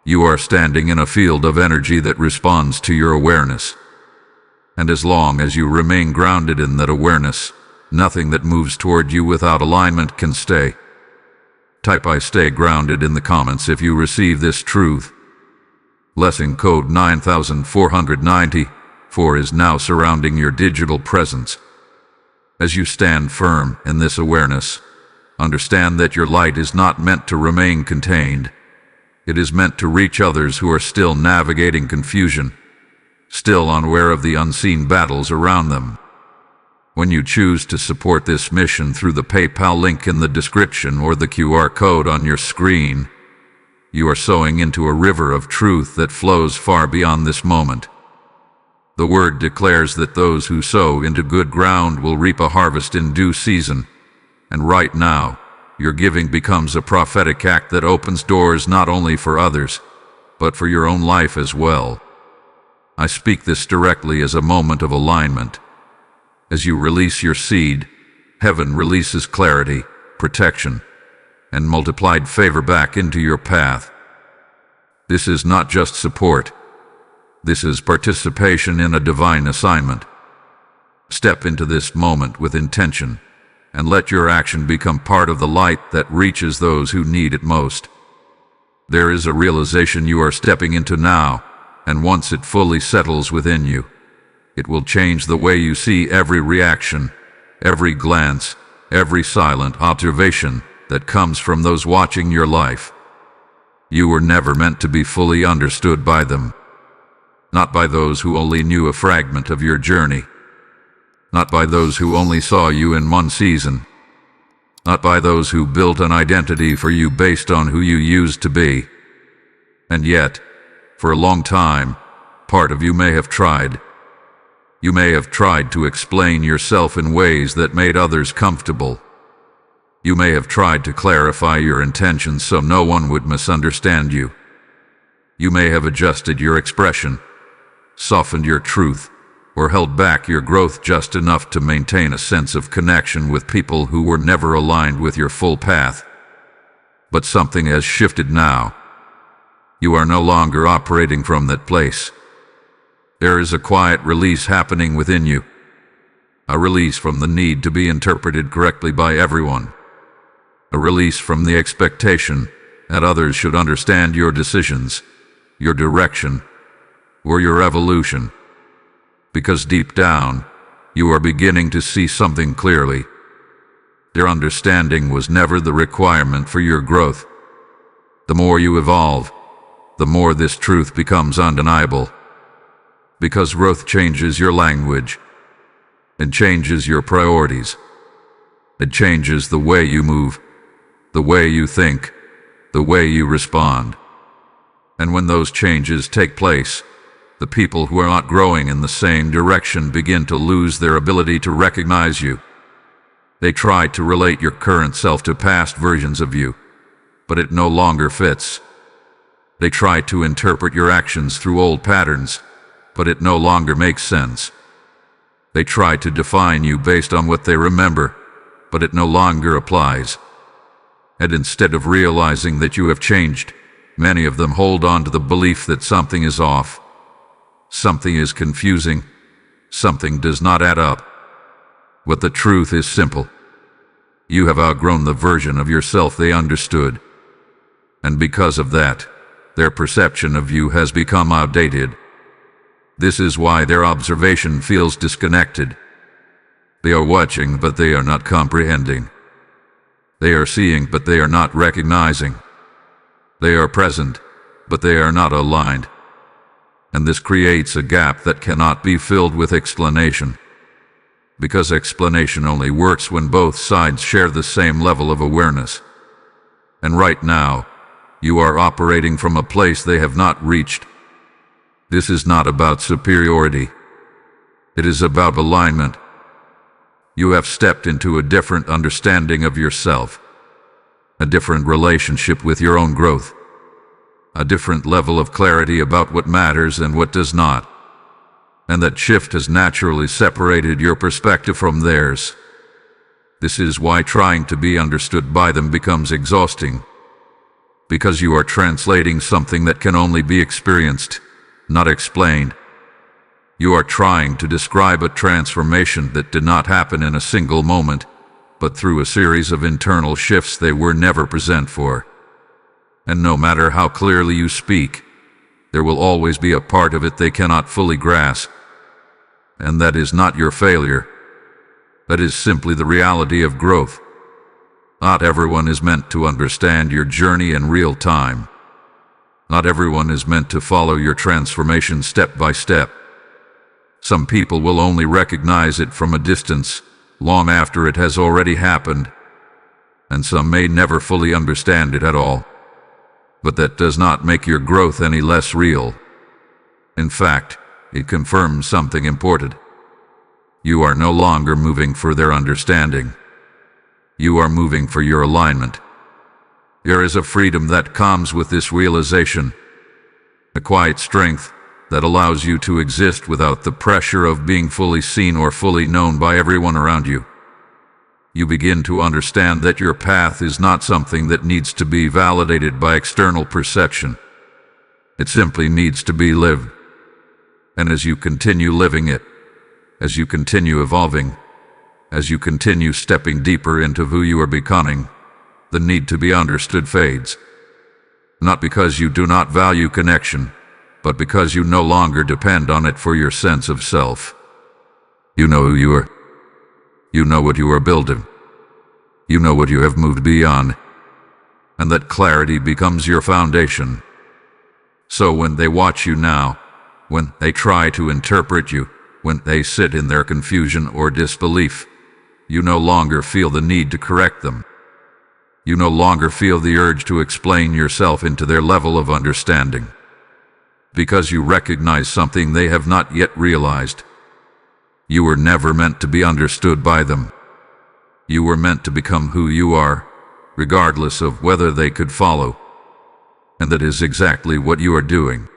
S1: You are standing in a field of energy that responds to your awareness. And as long as you remain grounded in that awareness, nothing that moves toward you without alignment can stay. Type "I stay grounded" in the comments if you receive this truth. Lesson code 9494 is now surrounding your digital presence. As you stand firm in this awareness, understand that your light is not meant to remain contained. It is meant to reach others who are still navigating confusion, still unaware of the unseen battles around them. When you choose to support this mission through the PayPal link in the description or the QR code on your screen, you are sowing into a river of truth that flows far beyond this moment. The word declares that those who sow into good ground will reap a harvest in due season. And right now, your giving becomes a prophetic act that opens doors not only for others, but for your own life as well. I speak this directly as a moment of alignment. As you release your seed, heaven releases clarity, protection, and multiplied favor back into your path. This is not just support. This is participation in a divine assignment. Step into this moment with intention. and let your action become part of the light that reaches those who need it most. There is a realization you are stepping into now, and once it fully settles within you, it will change the way you see every reaction, every glance, every silent observation that comes from those watching your life. You were never meant to be fully understood by them. Not by those who only knew a fragment of your journey. Not by those who only saw you in one season. Not by those who built an identity for you based on who you used to be. And yet, for a long time, part of you may have tried. You may have tried to explain yourself in ways that made others comfortable. You may have tried to clarify your intentions so no one would misunderstand you. You may have adjusted your expression, softened your truth, or held back your growth just enough to maintain a sense of connection with people who were never aligned with your full path. But something has shifted now. You are no longer operating from that place. There is a quiet release happening within you. A release from the need to be interpreted correctly by everyone. A release from the expectation that others should understand your decisions, your direction, or your evolution. Because deep down, you are beginning to see something clearly. Their understanding was never the requirement for your growth. The more you evolve, the more this truth becomes undeniable. Because growth changes your language. It changes your priorities. It changes the way you move, the way you think, the way you respond. And when those changes take place, the people who are not growing in the same direction begin to lose their ability to recognize you. They try to relate your current self to past versions of you, but it no longer fits. They try to interpret your actions through old patterns, but it no longer makes sense. They try to define you based on what they remember, but it no longer applies. And instead of realizing that you have changed, many of them hold on to the belief that something is off. Something is confusing. Something does not add up. But the truth is simple. You have outgrown the version of yourself they understood. And because of that, their perception of you has become outdated. This is why their observation feels disconnected. They are watching, but they are not comprehending. They are seeing, but they are not recognizing. They are present, but they are not aligned. And this creates a gap that cannot be filled with explanation. Because explanation only works when both sides share the same level of awareness. And right now, you are operating from a place they have not reached. This is not about superiority. It is about alignment. You have stepped into a different understanding of yourself, a different relationship with your own growth, a different level of clarity about what matters and what does not. And that shift has naturally separated your perspective from theirs. This is why trying to be understood by them becomes exhausting. Because you are translating something that can only be experienced, not explained. You are trying to describe a transformation that did not happen in a single moment, but through a series of internal shifts they were never present for. And no matter how clearly you speak, there will always be a part of it they cannot fully grasp. And that is not your failure. That is simply the reality of growth. Not everyone is meant to understand your journey in real time. Not everyone is meant to follow your transformation step by step. Some people will only recognize it from a distance, long after it has already happened. And some may never fully understand it at all. But that does not make your growth any less real. In fact, it confirms something important. You are no longer moving for their understanding. You are moving for your alignment. There is a freedom that comes with this realization, a quiet strength that allows you to exist without the pressure of being fully seen or fully known by everyone around you. You begin to understand that your path is not something that needs to be validated by external perception. It simply needs to be lived. And as you continue living it, as you continue evolving, as you continue stepping deeper into who you are becoming, the need to be understood fades. Not because you do not value connection, but because you no longer depend on it for your sense of self. You know who you are. You know what you are building. You know what you have moved beyond. And that clarity becomes your foundation. So when they watch you now, when they try to interpret you, when they sit in their confusion or disbelief, you no longer feel the need to correct them. You no longer feel the urge to explain yourself into their level of understanding. Because you recognize something they have not yet realized. You were never meant to be understood by them. You were meant to become who you are, regardless of whether they could follow. And that is exactly what you are doing.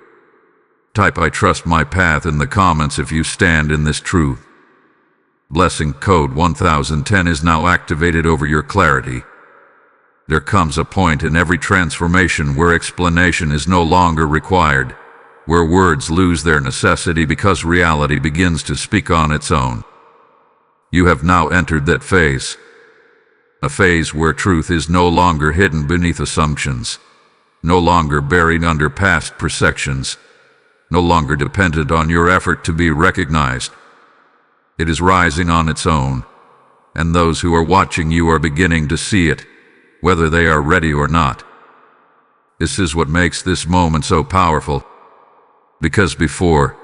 S1: Type "I trust my path" in the comments if you stand in this truth. Blessing code 1010 is now activated over your clarity. There comes a point in every transformation where explanation is no longer required, where words lose their necessity because reality begins to speak on its own. You have now entered that phase. A phase where truth is no longer hidden beneath assumptions, no longer buried under past perceptions, no longer dependent on your effort to be recognized. It is rising on its own, and those who are watching you are beginning to see it, whether they are ready or not. This is what makes this moment so powerful, because before,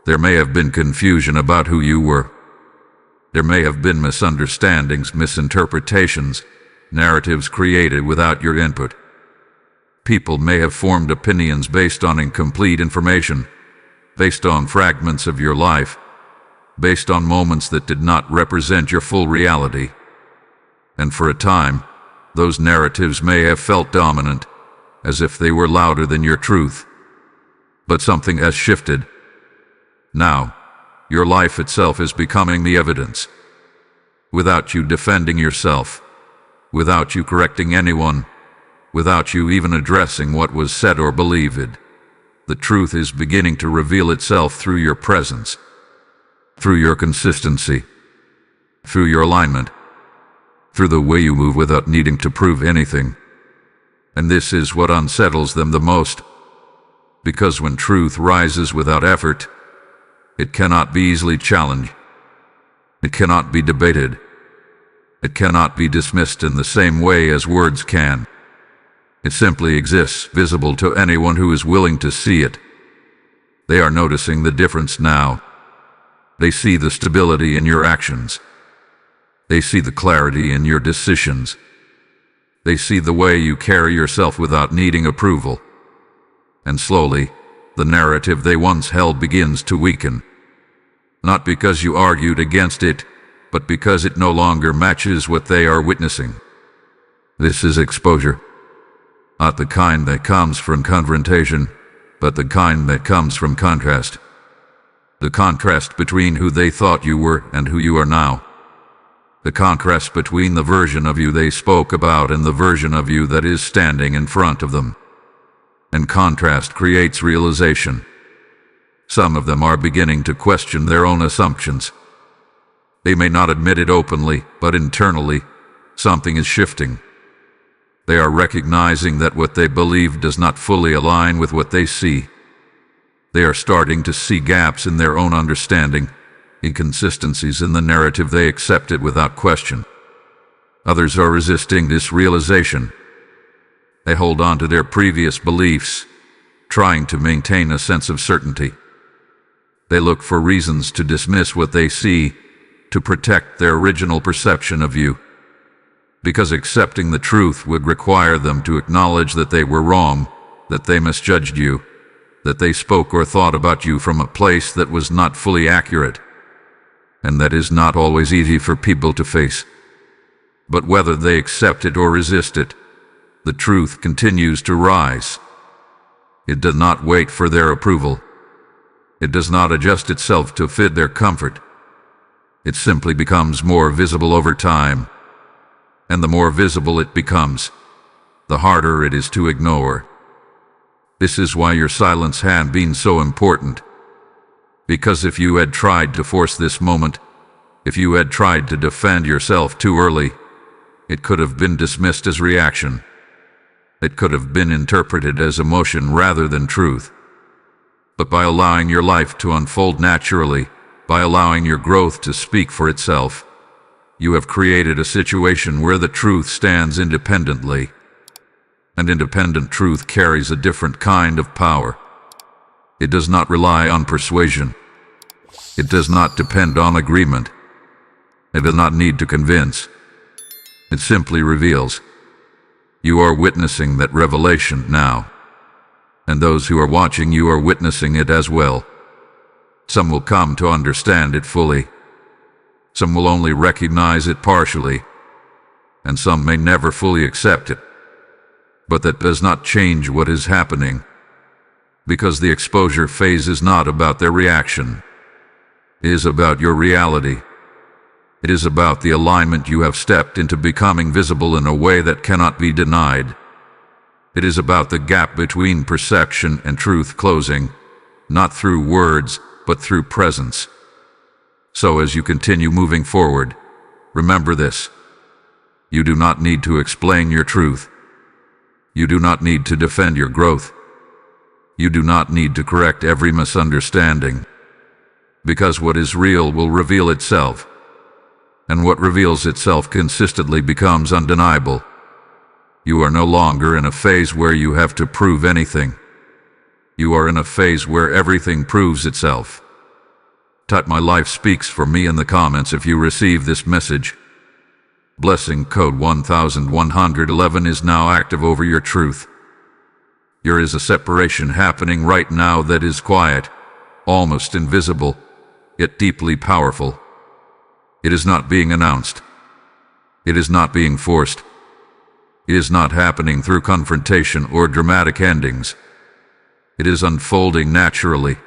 S1: there may have been confusion about who you were. There may have been misunderstandings, misinterpretations, narratives created without your input. People may have formed opinions based on incomplete information, based on fragments of your life, based on moments that did not represent your full reality. And for a time, those narratives may have felt dominant, as if they were louder than your truth. But something has shifted. Now, your life itself is becoming the evidence. Without you defending yourself, without you correcting anyone, without you even addressing what was said or believed, the truth is beginning to reveal itself through your presence, through your consistency, through your alignment, through the way you move without needing to prove anything. And this is what unsettles them the most, because when truth rises without effort, it cannot be easily challenged. It cannot be debated. It cannot be dismissed in the same way as words can. It simply exists, visible to anyone who is willing to see it. They are noticing the difference now. They see the stability in your actions. They see the clarity in your decisions. They see the way you carry yourself without needing approval. And slowly, the narrative they once held begins to weaken. Not because you argued against it, but because it no longer matches what they are witnessing. This is exposure. Not the kind that comes from confrontation, but the kind that comes from contrast. The contrast between who they thought you were and who you are now. The contrast between the version of you they spoke about and the version of you that is standing in front of them. And contrast creates realization. Some of them are beginning to question their own assumptions. They may not admit it openly, but internally, something is shifting. They are recognizing that what they believe does not fully align with what they see. They are starting to see gaps in their own understanding, inconsistencies in the narrative they accepted without question. Others are resisting this realization. They hold on to their previous beliefs, trying to maintain a sense of certainty. They look for reasons to dismiss what they see, to protect their original perception of you. Because accepting the truth would require them to acknowledge that they were wrong, that they misjudged you, that they spoke or thought about you from a place that was not fully accurate. And that is not always easy for people to face. But whether they accept it or resist it, the truth continues to rise. It does not wait for their approval. It does not adjust itself to fit their comfort. It simply becomes more visible over time. And the more visible it becomes, the harder it is to ignore. This is why your silence had been so important. Because if you had tried to force this moment, If you had tried to defend yourself too early, it could have been dismissed as reaction. It could have been interpreted as emotion rather than truth. But by allowing your life to unfold naturally, by allowing your growth to speak for itself, you have created a situation where the truth stands independently. And independent truth carries a different kind of power. It does not rely on persuasion. It does not depend on agreement. It does not need to convince. It simply reveals. You are witnessing that revelation now. And those who are watching you are witnessing it as well. Some will come to understand it fully. Some will only recognize it partially. And some may never fully accept it. But that does not change what is happening. Because the exposure phase is not about their reaction. It is about your reality. It is about the alignment you have stepped into becoming visible in a way that cannot be denied. It is about the gap between perception and truth closing, not through words, but through presence. So as you continue moving forward, remember this. You do not need to explain your truth. You do not need to defend your growth. You do not need to correct every misunderstanding. Because what is real will reveal itself. And what reveals itself consistently becomes undeniable. You are no longer in a phase where you have to prove anything. You are in a phase where everything proves itself. Type "My life speaks for me" in the comments if you receive this message. Blessing code 1111 is now active over your truth. There is a separation happening right now that is quiet, almost invisible, yet deeply powerful. It is not being announced. It is not being forced. It is not happening through confrontation or dramatic endings. It is unfolding naturally,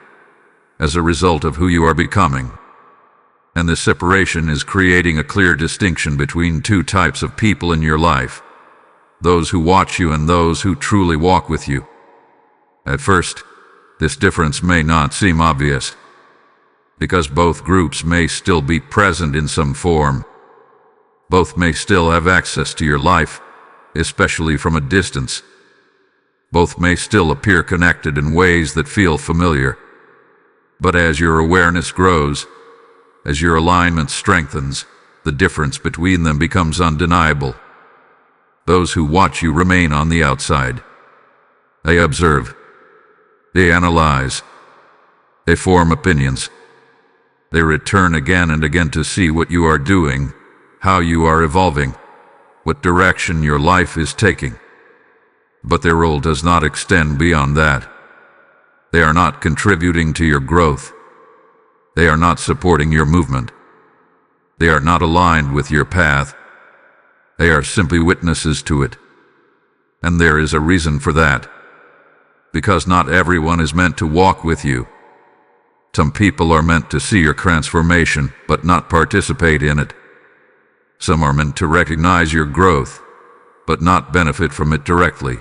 S1: as a result of who you are becoming. And this separation is creating a clear distinction between two types of people in your life: those who watch you and those who truly walk with you. At first, this difference may not seem obvious, because both groups may still be present in some form. Both may still have access to your life, especially from a distance. Both may still appear connected in ways that feel familiar. But as your awareness grows, as your alignment strengthens, the difference between them becomes undeniable. Those who watch you remain on the outside. They observe. They analyze. They form opinions. They return again and again to see what you are doing, how you are evolving, what direction your life is taking. But their role does not extend beyond that. They are not contributing to your growth. They are not supporting your movement. They are not aligned with your path. They are simply witnesses to it. And there is a reason for that. Because not everyone is meant to walk with you. Some people are meant to see your transformation, but not participate in it. Some are meant to recognize your growth, but not benefit from it directly.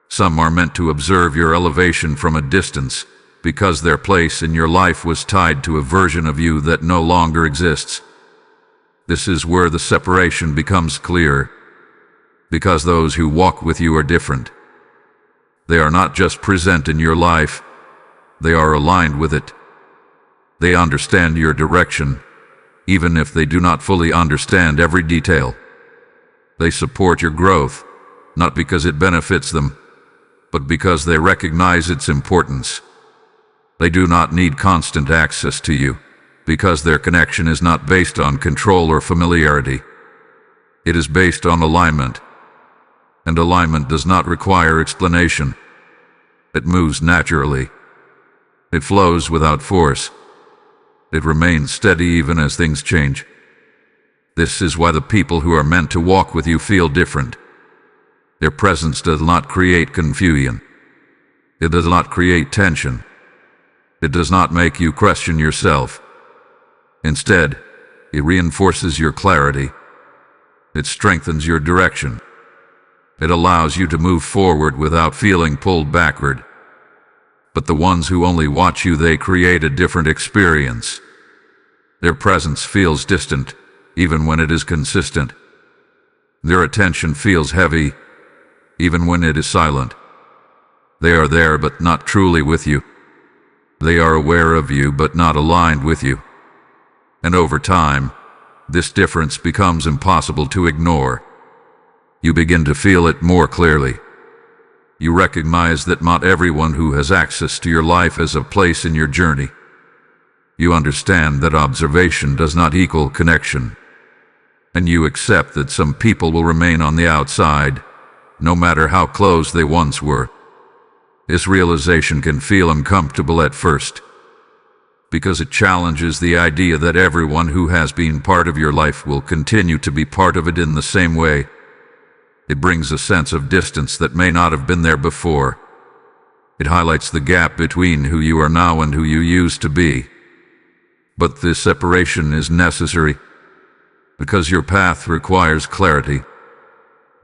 S1: Some are meant to observe your elevation from a distance, because their place in your life was tied to a version of you that no longer exists. This is where the separation becomes clear, because those who walk with you are different. They are not just present in your life, they are aligned with it. They understand your direction, even if they do not fully understand every detail. They support your growth, not because it benefits them, but because they recognize its importance. They do not need constant access to you, because their connection is not based on control or familiarity. It is based on alignment. And alignment does not require explanation. It moves naturally. It flows without force. It remains steady even as things change. This is why the people who are meant to walk with you feel different. Their presence does not create confusion. It does not create tension. It does not make you question yourself. Instead, it reinforces your clarity. It strengthens your direction. It allows you to move forward without feeling pulled backward. But the ones who only watch you, they create a different experience. Their presence feels distant, even when it is consistent. Their attention feels heavy, even when it is silent. They are there but not truly with you. They are aware of you but not aligned with you. And over time, this difference becomes impossible to ignore. You begin to feel it more clearly. You recognize that not everyone who has access to your life has a place in your journey. You understand that observation does not equal connection. And you accept that some people will remain on the outside, no matter how close they once were. This realization can feel uncomfortable at first, because it challenges the idea that everyone who has been part of your life will continue to be part of it in the same way. It brings a sense of distance that may not have been there before. It highlights the gap between who you are now and who you used to be. But this separation is necessary, because your path requires clarity,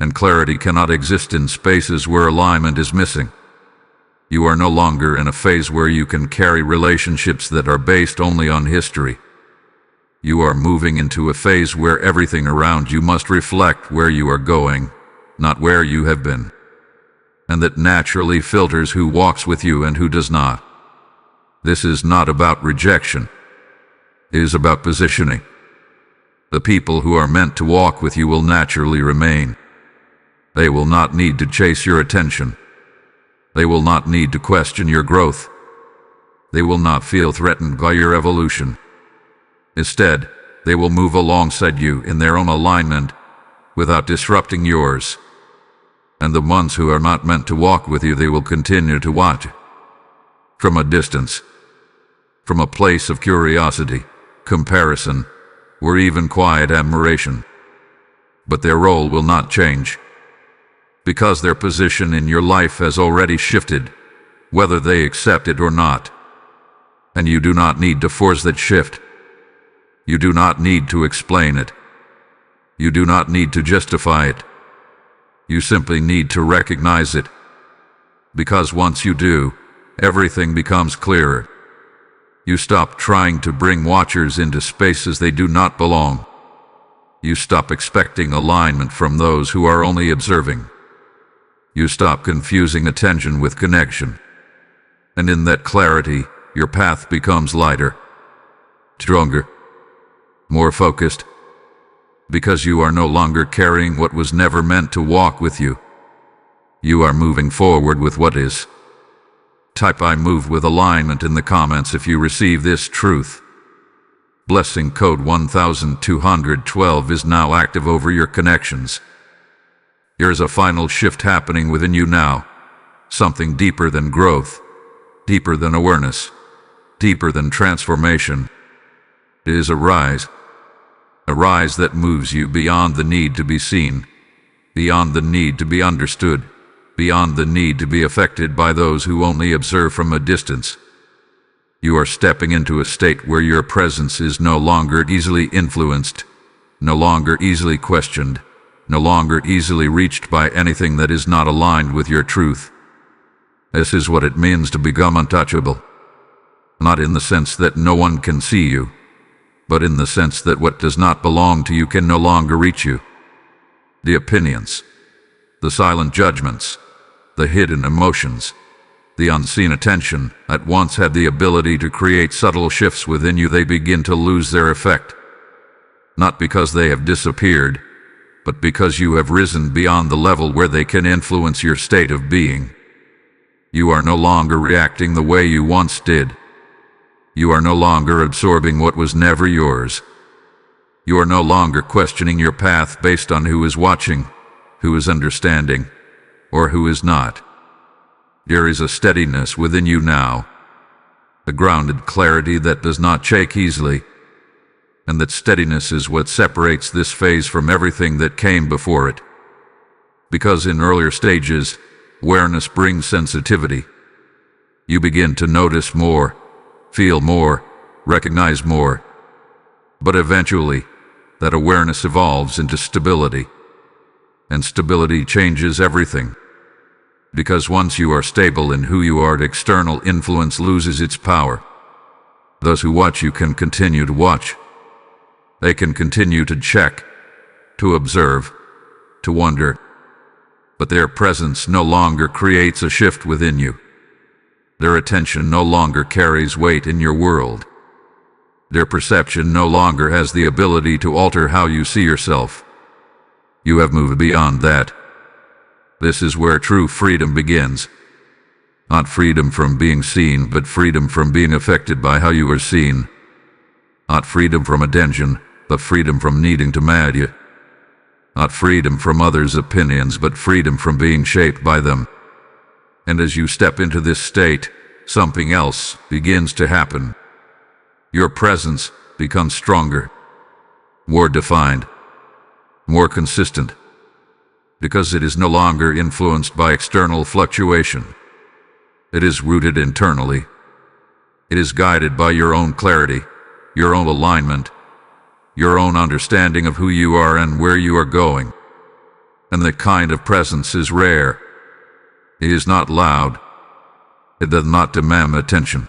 S1: and clarity cannot exist in spaces where alignment is missing. You are no longer in a phase where you can carry relationships that are based only on history. You are moving into a phase where everything around you must reflect where you are going, not where you have been. And that naturally filters who walks with you and who does not. This is not about rejection. It is about positioning. The people who are meant to walk with you will naturally remain. They will not need to chase your attention. They will not need to question your growth. They will not feel threatened by your evolution. Instead, they will move alongside you in their own alignment without disrupting yours. And the ones who are not meant to walk with you, they will continue to watch from a distance, from a place of curiosity, comparison, or even quiet admiration. But their role will not change, because their position in your life has already shifted, whether they accept it or not. And you do not need to force that shift. You do not need to explain it. You do not need to justify it. You simply need to recognize it. Because once you do, everything becomes clearer. You stop trying to bring watchers into spaces they do not belong. You stop expecting alignment from those who are only observing. You stop confusing attention with connection. And in that clarity, your path becomes lighter, stronger, more focused, because you are no longer carrying what was never meant to walk with you. You are moving forward with what is. Type "I move with alignment" in the comments if you receive this truth. Blessing code 1212 is now active over your connections. There is a final shift happening within you now, something deeper than growth, deeper than awareness, deeper than transformation. It is a rise that moves you beyond the need to be seen, beyond the need to be understood, beyond the need to be affected by those who only observe from a distance. You are stepping into a state where your presence is no longer easily influenced, no longer easily questioned, no longer easily reached by anything that is not aligned with your truth. This is what it means to become untouchable. Not in the sense that no one can see you, but in the sense that what does not belong to you can no longer reach you. The opinions, the silent judgments, the hidden emotions, the unseen attention that once had the ability to create subtle shifts within you, they begin to lose their effect. Not because they have disappeared, but because you have risen beyond the level where they can influence your state of being. You are no longer reacting the way you once did. You are no longer absorbing what was never yours. You are no longer questioning your path based on who is watching, who is understanding, or who is not. There is a steadiness within you now, a grounded clarity that does not shake easily. And that steadiness is what separates this phase from everything that came before it. Because in earlier stages, awareness brings sensitivity. You begin to notice more, feel more, recognize more. But eventually, that awareness evolves into stability. And stability changes everything. Because once you are stable in who you are, external influence loses its power. Those who watch you can continue to watch. They can continue to check, to observe, to wonder, but their presence no longer creates a shift within you. Their attention no longer carries weight in your world. Their perception no longer has the ability to alter how you see yourself. You have moved beyond that. This is where true freedom begins. Not freedom from being seen, but freedom from being affected by how you are seen. Not freedom from attention, but freedom from needing to mad you. Not freedom from others' opinions, but freedom from being shaped by them. And as you step into this state, something else begins to happen. Your presence becomes stronger, more defined, more consistent, because it is no longer influenced by external fluctuation. It is rooted internally. It is guided by your own clarity, your own alignment, your own understanding of who you are and where you are going. And that kind of presence is rare. It is not loud. It does not demand attention.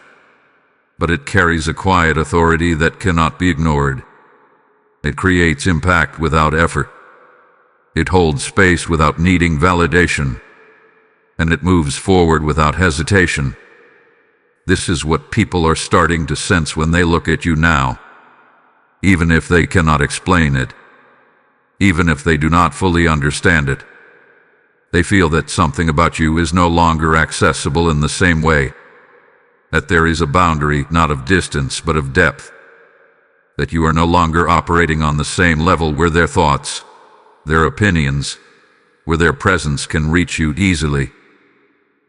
S1: But it carries a quiet authority that cannot be ignored. It creates impact without effort. It holds space without needing validation. And it moves forward without hesitation. This is what people are starting to sense when they look at you now. Even if they cannot explain it. Even if they do not fully understand it. They feel that something about you is no longer accessible in the same way. That there is a boundary not of distance but of depth. That you are no longer operating on the same level where their thoughts, their opinions, where their presence can reach you easily.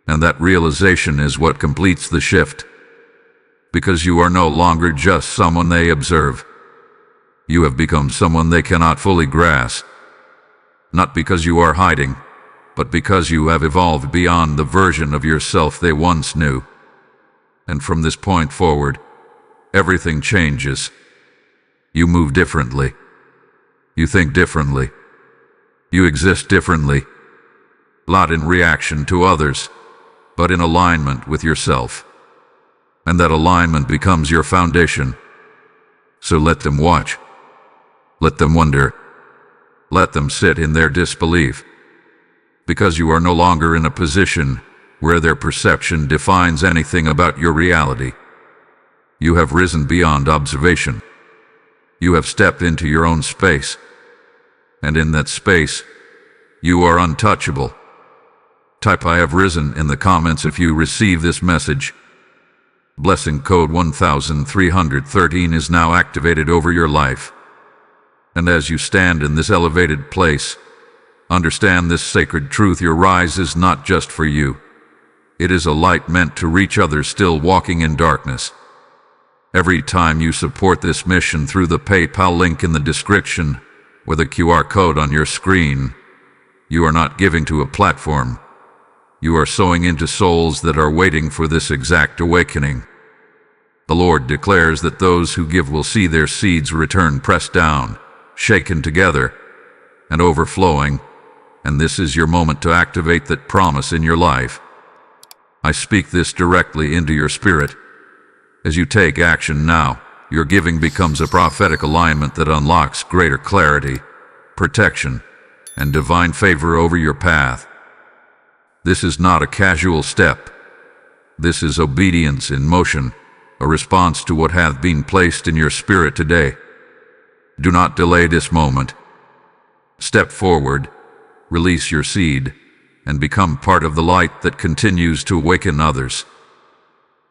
S1: And that realization is what completes the shift. Because you are no longer just someone they observe. You have become someone they cannot fully grasp. Not because you are hiding, but because you have evolved beyond the version of yourself they once knew. And from this point forward, everything changes. You move differently. You think differently. You exist differently. Not in reaction to others, but in alignment with yourself. And that alignment becomes your foundation. So let them watch. Let them wonder. Let them sit in their disbelief. Because you are no longer in a position where their perception defines anything about your reality. You have risen beyond observation. You have stepped into your own space. And in that space, you are untouchable. Type "I have risen" in the comments if you receive this message. Blessing code 1313 is now activated over your life. And as you stand in this elevated place, understand this sacred truth: your rise is not just for you. It is a light meant to reach others still walking in darkness. Every time you support this mission through the PayPal link in the description, or the QR code on your screen, you are not giving to a platform. You are sowing into souls that are waiting for this exact awakening. The Lord declares that those who give will see their seeds return, pressed down, shaken together, and overflowing, and this is your moment to activate that promise in your life. I speak this directly into your spirit. As you take action now, your giving becomes a prophetic alignment that unlocks greater clarity, protection, and divine favor over your path. This is not a casual step. This is obedience in motion, a response to what hath been placed in your spirit today. Do not delay this moment. Step forward, release your seed, and become part of the light that continues to awaken others.